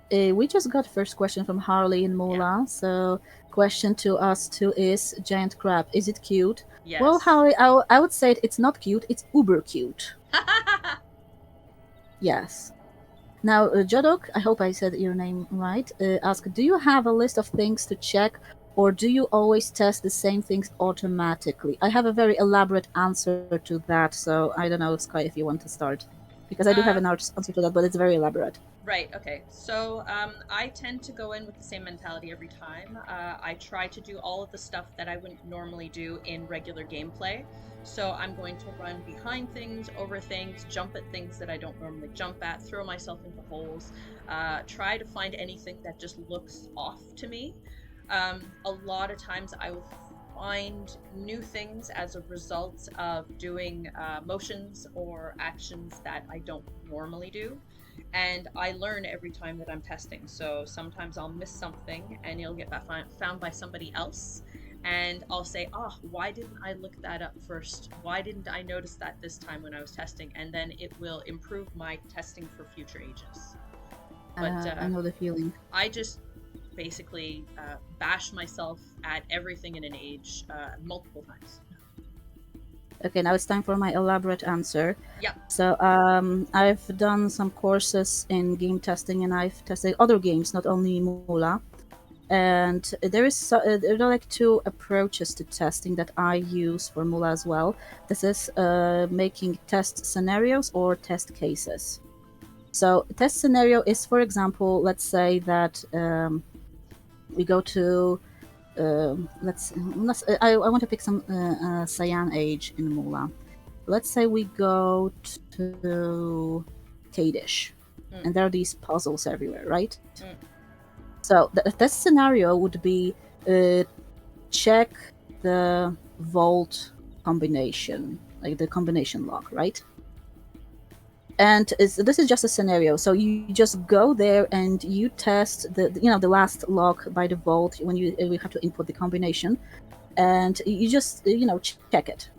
We just got first question from Harley in Mola. Yeah. So question to us too is, giant crab, is it cute? Yes. Well, Harley, I would say it's not cute, it's uber cute. Yes. Now, Jodok, I hope I said your name right, asked, do you have a list of things to check, or do you always test the same things automatically? I have a very elaborate answer to that, so I don't know, Sky, if you want to start. Because I do have an answer to that, but it's very elaborate. Right, okay. So I tend to go in with the same mentality every time. I try to do all of the stuff that I wouldn't normally do in regular gameplay. So I'm going to run behind things, over things, jump at things that I don't normally jump at, throw myself into holes, try to find anything that just looks off to me. A lot of times I will find new things as a result of doing motions or actions that I don't normally do. And I learn every time that I'm testing. So sometimes I'll miss something and it'll get found by somebody else. And I'll say, why didn't I look that up first? Why didn't I notice that this time when I was testing? And then it will improve my testing for future ages. But I know the feeling. I just basically bash myself at everything in an age multiple times. Okay, now it's time for my elaborate answer. Yeah. So I've done some courses in game testing, and I've tested other games, not only Moola. And there are like two approaches to testing that I use for Moola as well. This is making test scenarios or test cases. So a test scenario is, for example, let's say that we go to I want to pick some Cyan Age in Moola. Let's say we go to Kadish, and there are these puzzles everywhere, right? So the test scenario would be check the vault combination, like the combination lock, right? And this is just a scenario. So you just go there and you test the last lock by the vault when we have to input the combination, and you just check it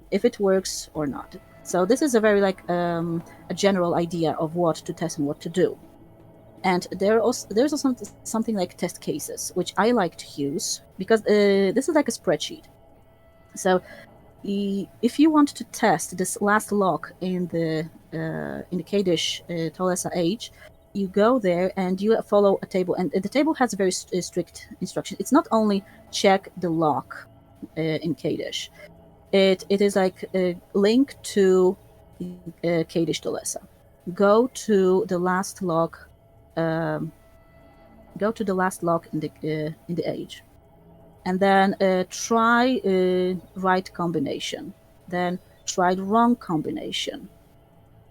if it works or not. So this is a very a general idea of what to test and what to do. And there's also something like test cases, which I like to use because this is like a spreadsheet. So if you want to test this last lock in the Kadish Tolesa Age, you go there and you follow a table, and the table has very strict instructions. It's not only check the lock in Kadish. It is like a link to Kadish Tolesa. Go to the last lock. Go to the last lock in the age. And then try right combination. Then try the wrong combination.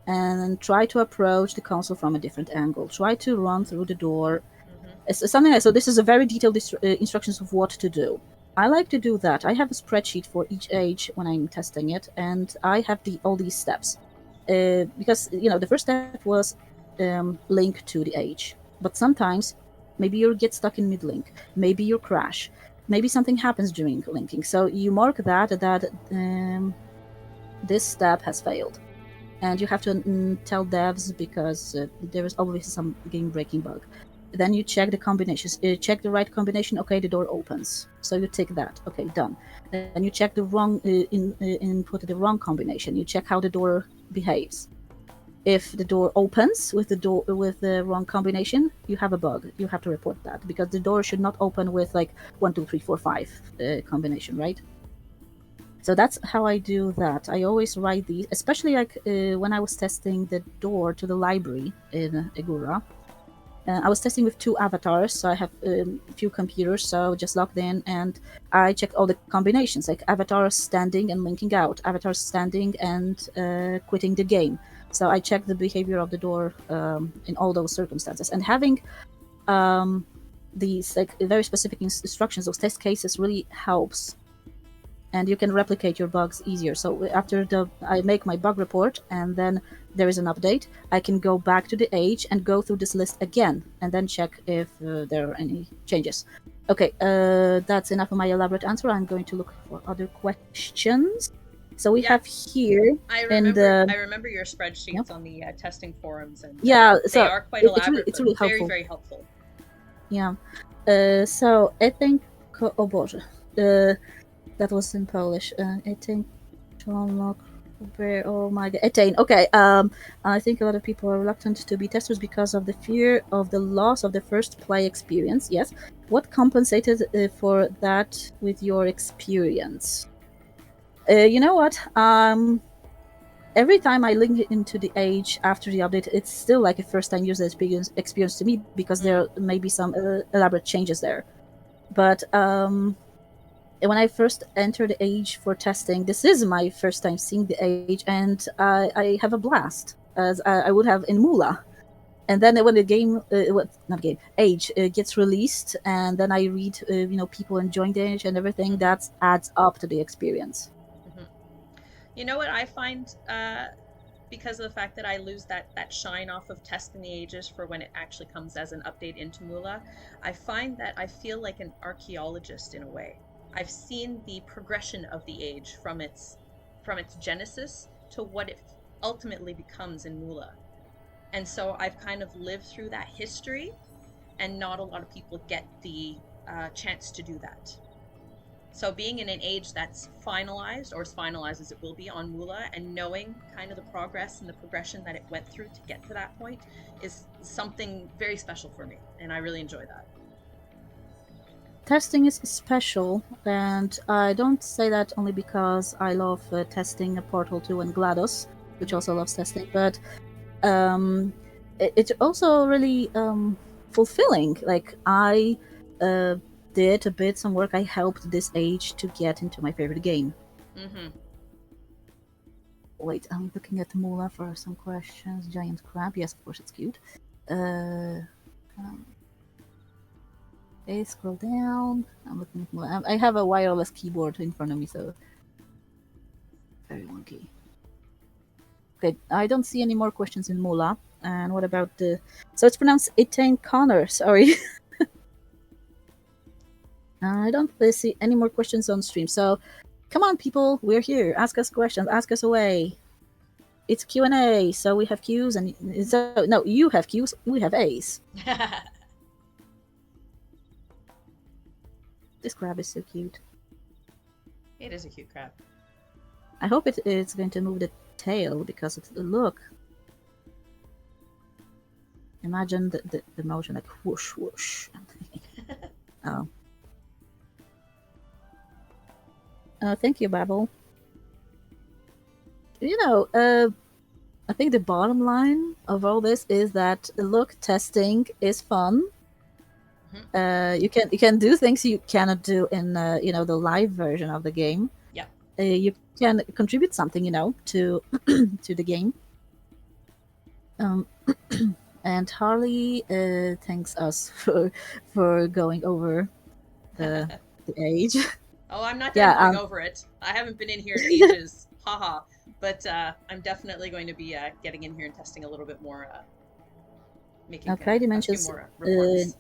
And try to approach the console from a different angle. Try to run through the door. It's something like so. This is a very detailed instructions of what to do. I like to do that. I have a spreadsheet for each age when I'm testing it, and I have all these steps. Because the first step was link to the age, but sometimes maybe you get stuck in mid-link. Maybe you crash. Maybe something happens during linking, so you mark that this step has failed, and you have to tell devs because there is obviously some game-breaking bug. Then you check the combinations. Check the right combination. Okay, the door opens. So you tick that. Okay, done. Then you check the wrong input the wrong combination. You check how the door behaves. If the door opens with the wrong combination, you have a bug. You have to report that because the door should not open with 1, 2, 3, 4, 5 combination, right? So that's how I do that. I always write these, especially when I was testing the door to the library in Egura. I was testing with 2 avatars, so I have a few computers, so just logged in and I checked all the combinations, like avatars standing and linking out, avatars standing and quitting the game. So I checked the behavior of the door in all those circumstances. And having these like very specific instructions, those test cases really helps. And you can replicate your bugs easier. So after I make my bug report and then there is an update, I can go back to the age and go through this list again and then check if there are any changes. Okay, that's enough of my elaborate answer. I'm going to look for other questions. So we have here I remember your spreadsheets on the testing forums, and so they are quite elaborate. It's really helpful. Very, very helpful. Yeah. So I think, oh Boże, that was in Polish. I think to unlock. Oh my god, attain. Okay. I think a lot of people are reluctant to be testers because of the fear of the loss of the first play experience. Yes. What compensated for that with your experience? You know what? Every time I link into the age after the update, it's still like a first-time user experience to me because there may be some elaborate changes there. But when I first entered the age for testing, this is my first time seeing the age, and I have a blast, as I would have in Mula. And then when the game, age gets released, and then I read, people enjoying the age and everything, that adds up to the experience. You know what I find, because of the fact that I lose that shine off of testing the ages for when it actually comes as an update into Mula, I find that I feel like an archaeologist in a way. I've seen the progression of the age from its genesis to what it ultimately becomes in Mula. And so I've kind of lived through that history, and not a lot of people get the chance to do that. So being in an age that's finalized, or as finalized as it will be on Mula, and knowing kind of the progress and the progression that it went through to get to that point is something very special for me, and I really enjoy that. Testing is special, and I don't say that only because I love testing Portal 2 and GLaDOS, which also loves testing, but it's also really fulfilling. Like, I did a bit some work. I helped this age to get into my favorite game. Wait, I'm looking at Mula for some questions. Giant crab, yes, of course, it's cute. Okay, scroll down. I'm looking at Mula. I have a wireless keyboard in front of me, so very wonky. Okay, I don't see any more questions in Mula. And what about so it's pronounced Itain Connor, sorry. I don't see any more questions on stream, so come on, people, we're here. Ask us questions, ask us away. It's Q&A, so we have Qs, and so no, you have Qs, we have As. This crab is so cute. It is a cute crab. I hope it's going to move the tail, because look. Imagine the motion, like whoosh, whoosh. Oh. Thank you, Babel. I think the bottom line of all this is that look, testing is fun. You can do things you cannot do in the live version of the game. Yeah. You can contribute something to to the game. And Harley thanks us for going over the age. Oh, I'm not done going over it. I haven't been in here in ages. Haha. But I'm definitely going to be getting in here and testing a little bit more. Making a few more reports.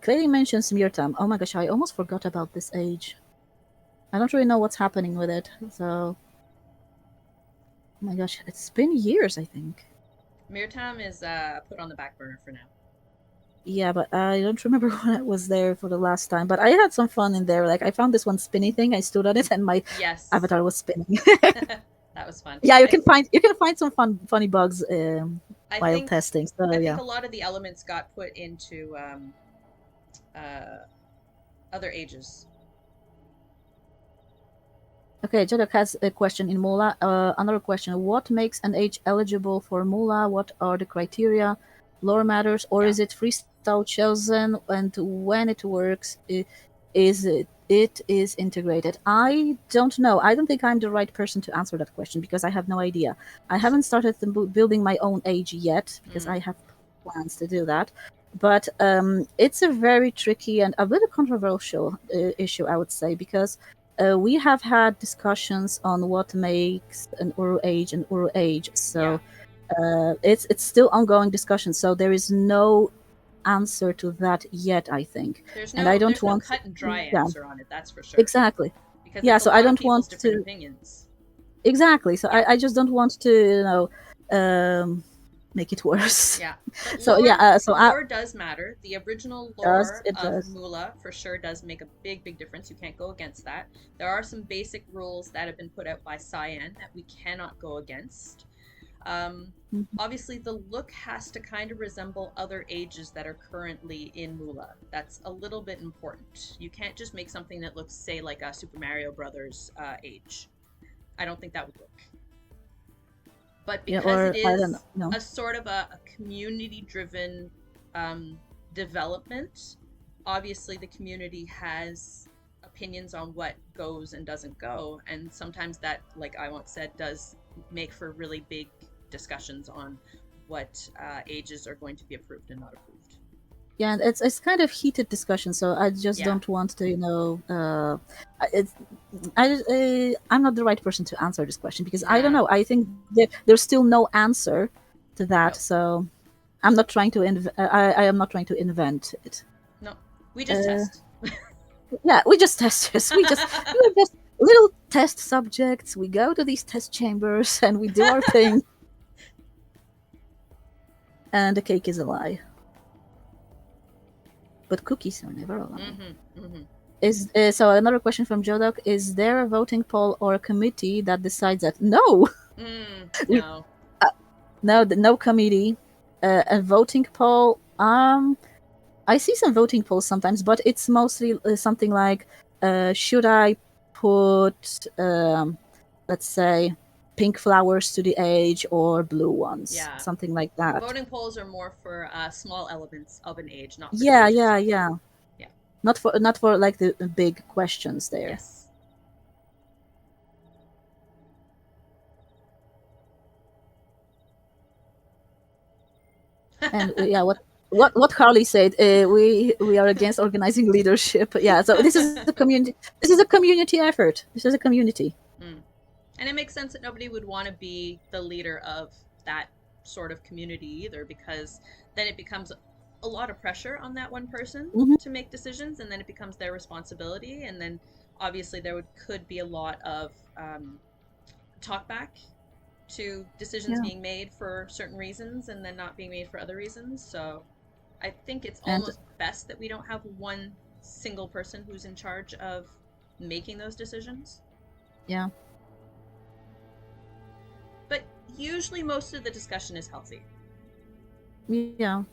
Clady mentions Myrtam. Oh my gosh, I almost forgot about this age. I don't really know what's happening with it, so... Oh my gosh, it's been years, I think. Myrtam is put on the back burner for now. Yeah, but I don't remember when I was there for the last time. But I had some fun in there. Like, I found this one spinny thing. I stood on it, and my avatar was spinning. That was fun. Yeah, you can find some funny bugs while testing. So I think a lot of the elements got put into other ages. Okay, Jedok has a question in Mula. Another question: what makes an age eligible for Mula? What are the criteria? lore matters, or is it freestyle chosen, and when it works, is it is integrated? I don't know. I don't think I'm the right person to answer that question because I have no idea. I haven't started building my own age yet because I have plans to do that. But it's a very tricky and a bit controversial issue, I would say, because we have had discussions on what makes an URU age. So it's still ongoing discussion. So there is no answer to that yet, I think. There's and I don't there's want no cut and dry yeah, answer on it, that's for sure. exactly. Because Yeah, it's so a lot I don't of people's want different to opinions. exactly. So I just don't want to make it worse. Yeah, but So lore, so lore does matter. The original lore it of does. Mula for sure does make a big difference. You can't go against that. There are some basic rules that have been put out by Cyan that we cannot go against. Obviously, the look has to kind of resemble other ages that are currently in Mula. That's a little bit important. You can't just make something that looks, say, like a Super Mario Brothers age. I don't think that would work. But because it is a sort of a community-driven development, obviously the community has opinions on what goes and doesn't go, and sometimes that, like IwonK said, does make for really big discussions on what ages are going to be approved and not approved. Yeah, and it's kind of heated discussion, so I just don't want to, I'm not the right person to answer this question because I don't know. I think there's still no answer to that, so I'm not trying to I am not trying to invent it. No, we just test. Yeah, we just test this. We're just little test subjects. We go to these test chambers and we do our thing. And the cake is a lie. But cookies are never a lie. So another question from Jodok: is there a voting poll or a committee that decides that? No. No. No committee. A voting poll. I see some voting polls sometimes, but it's mostly something like, should I put, let's say, pink flowers to the age or blue ones? Yeah. Something like that. Voting polls are more for small elements of an age, not for yeah. Not for like the big questions there. Yes. And what Harley said, we are against organizing leadership. Yeah, so this is a community. This is a community effort. This is a community. And it makes sense that nobody would want to be the leader of that sort of community either, because then it becomes a lot of pressure on that one person to make decisions, and then it becomes their responsibility, and then obviously there could be a lot of talkback to decisions being made for certain reasons and then not being made for other reasons. So I think it's almost best that we don't have one single person who's in charge of making those decisions. Yeah. But usually most of the discussion is healthy. Yeah.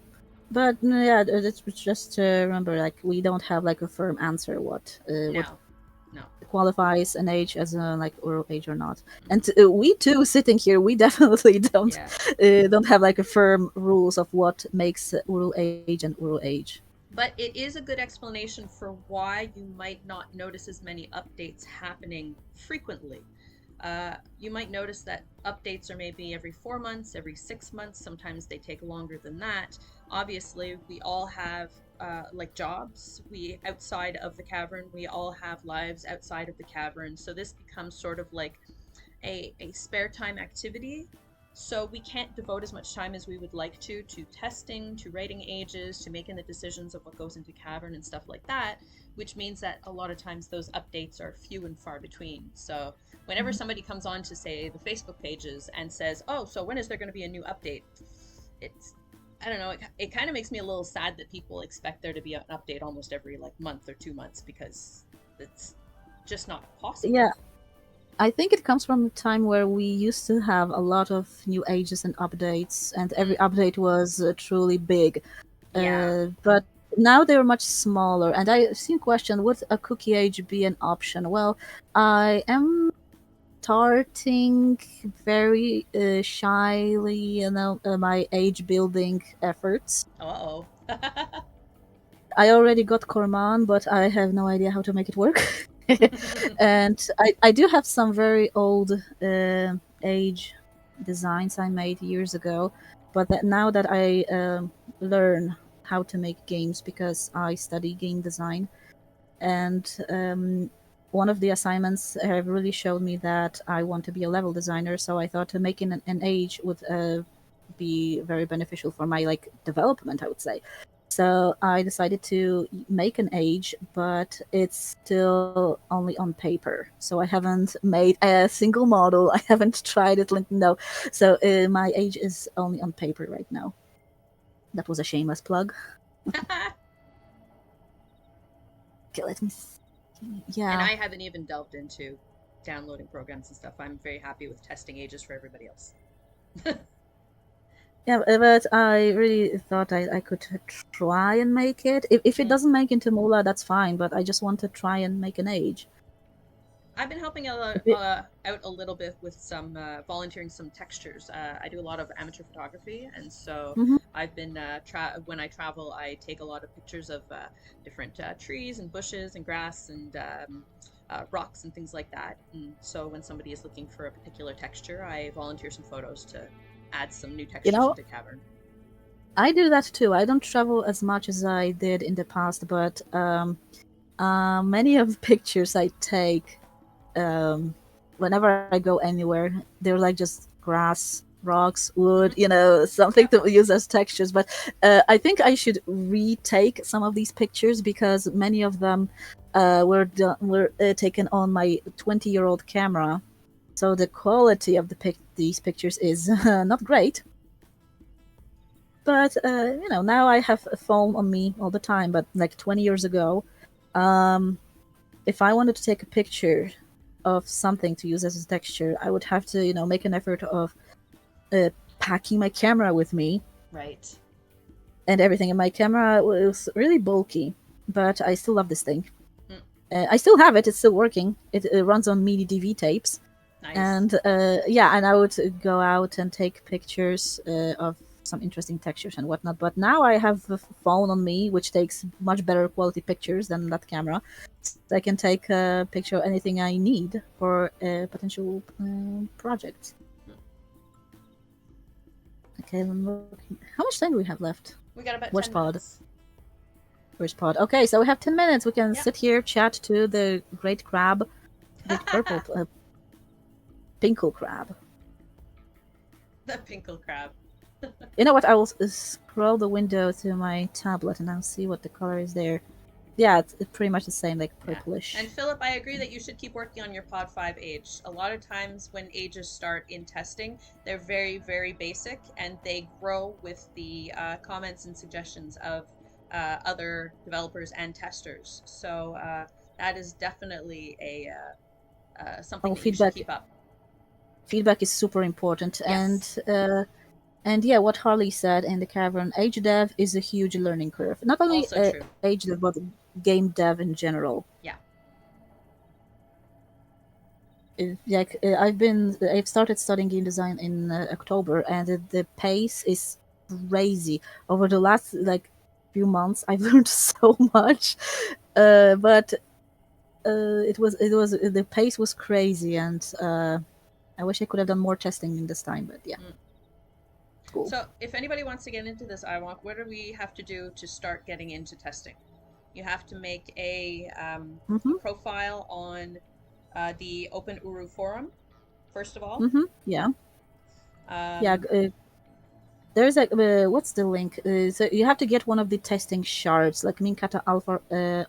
But yeah, it's just to remember, like, we don't have like a firm answer what qualifies an age as a like URU age or not. And we too, sitting here, we definitely don't have like a firm rules of what makes URU age and URU age. But it is a good explanation for why you might not notice as many updates happening frequently. You might notice that updates are maybe every 4 months, every 6 months. Sometimes they take longer than that. Obviously, we all have like jobs. We outside of the cavern. We all have lives outside of the cavern. So this becomes sort of like a spare time activity. So we can't devote as much time as we would like to testing, to rating ages, to making the decisions of what goes into cavern and stuff like that, which means that a lot of times those updates are few and far between. So whenever somebody comes on to, say, the Facebook pages and says, oh, so when is there going to be a new update? I don't know, it kind of makes me a little sad that people expect there to be an update almost every like month or 2 months, because it's just not possible. Yeah. I think it comes from a time where we used to have a lot of new ages and updates, and every update was truly big. But now they're much smaller, and I've seen a question, would a cookie age be an option? Well, I am starting very shyly, my age building efforts. Uh-oh. I already got Corman, but I have no idea how to make it work. And I do have some very old age designs I made years ago, but now that I learn how to make games because I study game design, and one of the assignments have really showed me that I want to be a level designer, so I thought making an age would be very beneficial for my development, I would say. So I decided to make an age, but it's still only on paper. So I haven't made a single model. I haven't tried it. No, so my age is only on paper right now. That was a shameless plug. Okay, let me see. Yeah. And I haven't even delved into downloading programs and stuff. I'm very happy with testing ages for everybody else. Yeah, but I really thought I could try and make it. If it doesn't make into Mola, that's fine, but I just want to try and make an age. I've been helping out a little bit with some volunteering some textures. I do a lot of amateur photography, and so I've been when I travel, I take a lot of pictures of different trees and bushes and grass and rocks and things like that. And so when somebody is looking for a particular texture, I volunteer some photos to add some new textures into Cavern. I do that too. I don't travel as much as I did in the past, but many of the pictures I take whenever I go anywhere, they're like just grass, rocks, wood, something to use as textures. But I think I should retake some of these pictures because many of them were taken on my 20-year-old camera. So the quality of these pictures is not great. But now I have a phone on me all the time. But like 20 years ago, if I wanted to take a picture of something to use as a texture, I would have to make an effort of packing my camera with me, right, and everything. And my camera was really bulky, but I still love this thing. I still have it. It's still working. It runs on mini DV tapes. Nice. And and I would go out and take pictures of some interesting textures and whatnot. But now I have a phone on me which takes much better quality pictures than that camera. So I can take a picture of anything I need for a potential project. Okay, I'm looking. How much time do we have left? We got about Where's 10 pod? minutes. Where's pod? Okay, so we have 10 minutes. We can sit here, chat to the great crab, great purple pinkle crab. The pinkle crab. You know what? I will scroll the window to my tablet and I'll see what the color is there. Yeah, it's pretty much the same, like purplish. Yeah. And Philip, I agree that you should keep working on your Pod 5 age. A lot of times when ages start in testing, they're very, very basic and they grow with the comments and suggestions of other developers and testers. So that is definitely something that you should keep up. Feedback is super important. Yes. And yeah, what Harley said in the Cavern, age dev is a huge learning curve. Not only age dev, but game dev in general. Yeah. I've started studying game design in October, and the pace is crazy. Over the last few months, I've learned so much, but the pace was crazy, and I wish I could have done more testing in this time, but yeah. Cool. So if anybody wants to get into this IwonK, what do we have to do to start getting into testing? You have to make a profile on the Open URU forum, first of all. Yeah. There's what's the link? So you have to get one of the testing shards, like Minkata Alpha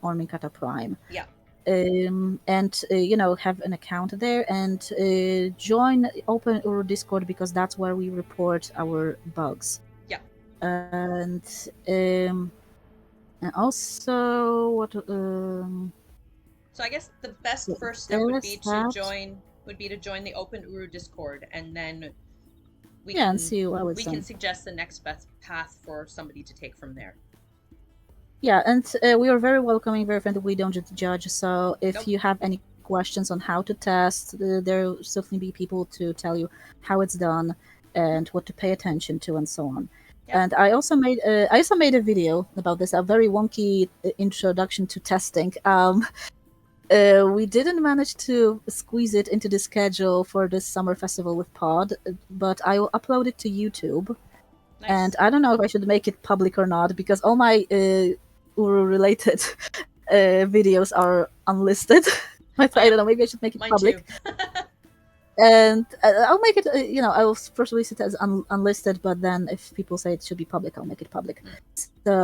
or Minkata Prime. Yeah. And have an account there and join Open URU Discord because that's where we report our bugs. Yeah. And also what so I guess the best first step would be to join the Open URU Discord, and then we can suggest the next best path for somebody to take from there. Yeah, and we are very welcoming, very friendly. We don't judge. So if you have any questions on how to test, there will certainly be people to tell you how it's done and what to pay attention to and so on. Yeah. And I also made a video about this, a very wonky introduction to testing. We didn't manage to squeeze it into the schedule for this summer festival with Pod, but I will upload it to YouTube. Nice. And I don't know if I should make it public or not, because all my URU-related videos are unlisted. I don't know, maybe I should make it public. And I'll make it, I'll first release it as unlisted, but then if people say it should be public, I'll make it public. So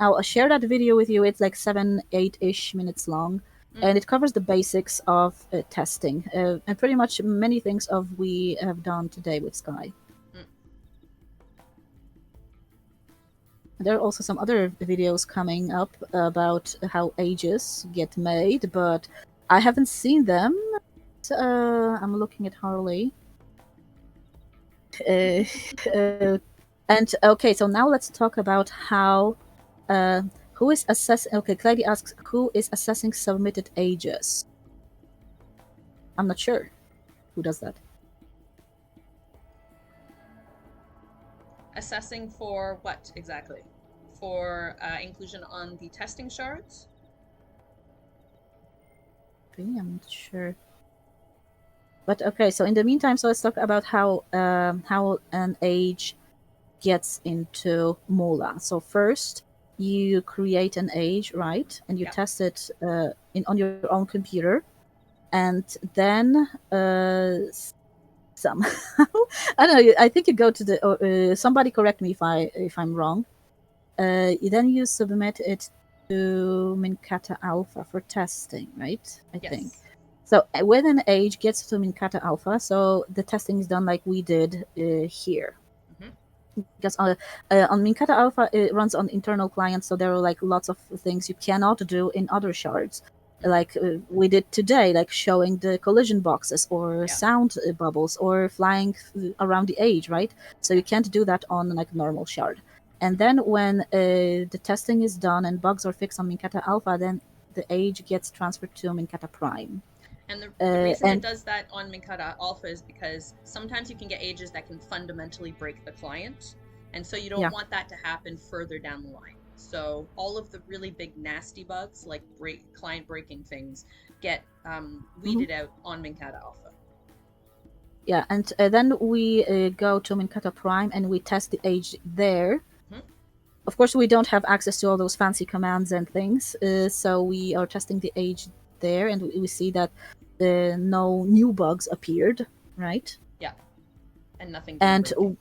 I'll share that video with you. It's like 7-8-ish minutes long. And it covers the basics of testing and pretty much many things of we have done today with Sky. There are also some other videos coming up about how ages get made, but I haven't seen them. I'm looking at Harley. And okay, so now let's talk about how who is assessing. Okay, Clady asks, who is assessing submitted ages? I'm not sure who does that. Assessing for what exactly? For inclusion on the testing shards? I'm not sure. But okay, so in the meantime, so let's talk about how an age gets into Moolah. So first, you create an age, right? And you test it on your own computer. And then somehow, I don't know, I think you go to the, somebody correct me if I'm wrong. Then you submit it to Minkata Alpha for testing, right? I think. So when an age gets to Minkata Alpha, so the testing is done like we did here. Because on Minkata Alpha, it runs on internal clients, so there are like lots of things you cannot do in other shards. Like we did today, like showing the collision boxes or sound bubbles or flying around the age, right? So you can't do that on like normal shard. And then when the testing is done and bugs are fixed on Minkata Alpha, then the age gets transferred to Minkata Prime. And the reason it does that on Minkata Alpha is because sometimes you can get ages that can fundamentally break the client. And so you don't want that to happen further down the line. So all of the really big nasty bugs, like client breaking things, get weeded out on Minkata Alpha. Yeah, and then we go to Minkata Prime and we test the age there. Of course, we don't have access to all those fancy commands and things, so we are testing the age there, and we see that no new bugs appeared, right? Yeah, and nothing game breaking.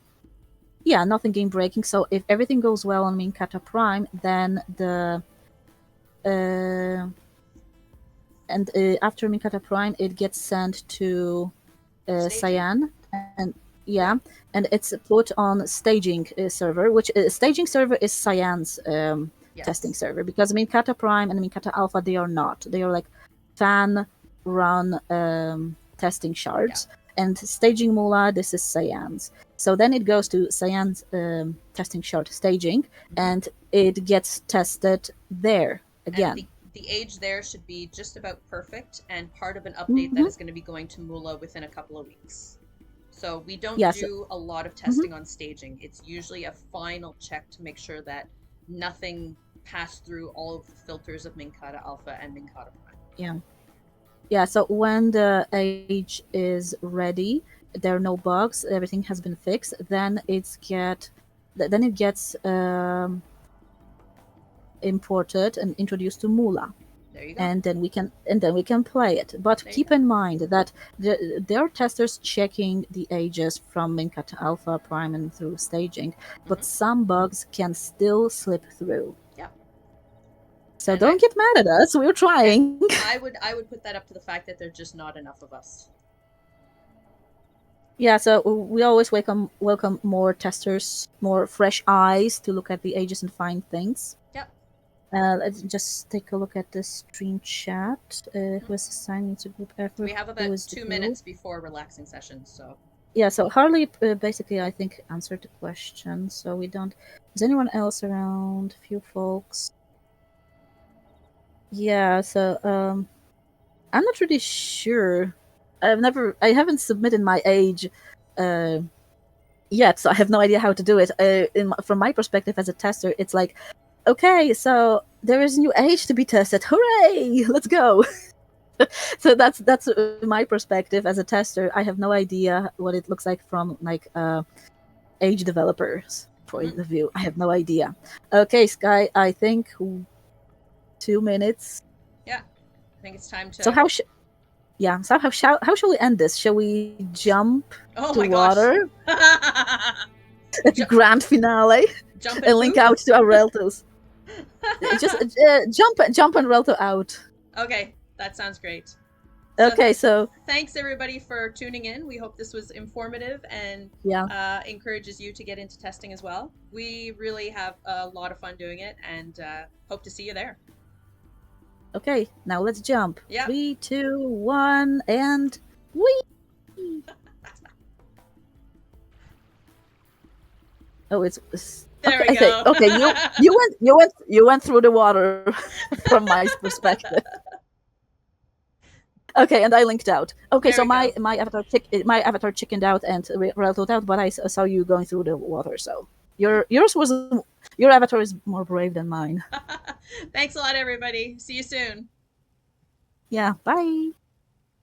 Yeah, nothing game breaking. So if everything goes well on Minkata Prime, then after Minkata Prime, it gets sent to Cyan, and and it's put on staging server, which staging server is Cyan's testing server, because Minkata Prime and Minkata Alpha, they are not. They are like fan run testing shards, and staging Moolah, this is Cyan's. So then it goes to Cyan's testing shard staging, and it gets tested there again. And the age there should be just about perfect and part of an update that is going to be going to Moolah within a couple of weeks. So we don't do a lot of testing on staging. It's usually a final check to make sure that nothing passed through all of the filters of Minkata Alpha and Minkata Prime. Yeah, so when the age is ready, there are no bugs, everything has been fixed, then it gets imported and introduced to Moolah. There you go. And then we can play it. But keep in mind that there are testers checking the ages from Minkata Alpha, Prime, and through staging, but some bugs can still slip through. Yeah. So don't get mad at us. We're trying. I would put that up to the fact that there's just not enough of us. Yeah, so we always welcome more testers, more fresh eyes to look at the ages and find things. Yep. Let's just take a look at the stream chat. Who is assigning to group effort? We have about 2 minutes before relaxing sessions, so. Yeah, so Harley basically, I think, answered the question. So we don't. Is anyone else around? A few folks. Yeah. So I'm not really sure. I haven't submitted my age yet, so I have no idea how to do it. From my perspective as a tester, it's like, okay, so there is a new age to be tested. Hooray! Let's go. So that's my perspective as a tester. I have no idea what it looks like from like age developers point of view. I have no idea. Okay, Sky, I think 2 minutes. Yeah, I think it's time to. So how shall we end this? Shall we jump to water? Grand finale. Jump and link out to our relatives. Just jump and relto out. Okay, that sounds great. Okay, so thanks everybody for tuning in. We hope this was informative and encourages you to get into testing as well. We really have a lot of fun doing it, and hope to see you there. Okay, now let's jump. Yeah. 3, 2, 1, and whee! Oh, it's there we go. Okay, you went through the water from my perspective. Okay, and I linked out. Okay, there so my avatar chickened out and reltoed out, but I saw you going through the water. So your avatar is more brave than mine. Thanks a lot, everybody. See you soon. Yeah, bye.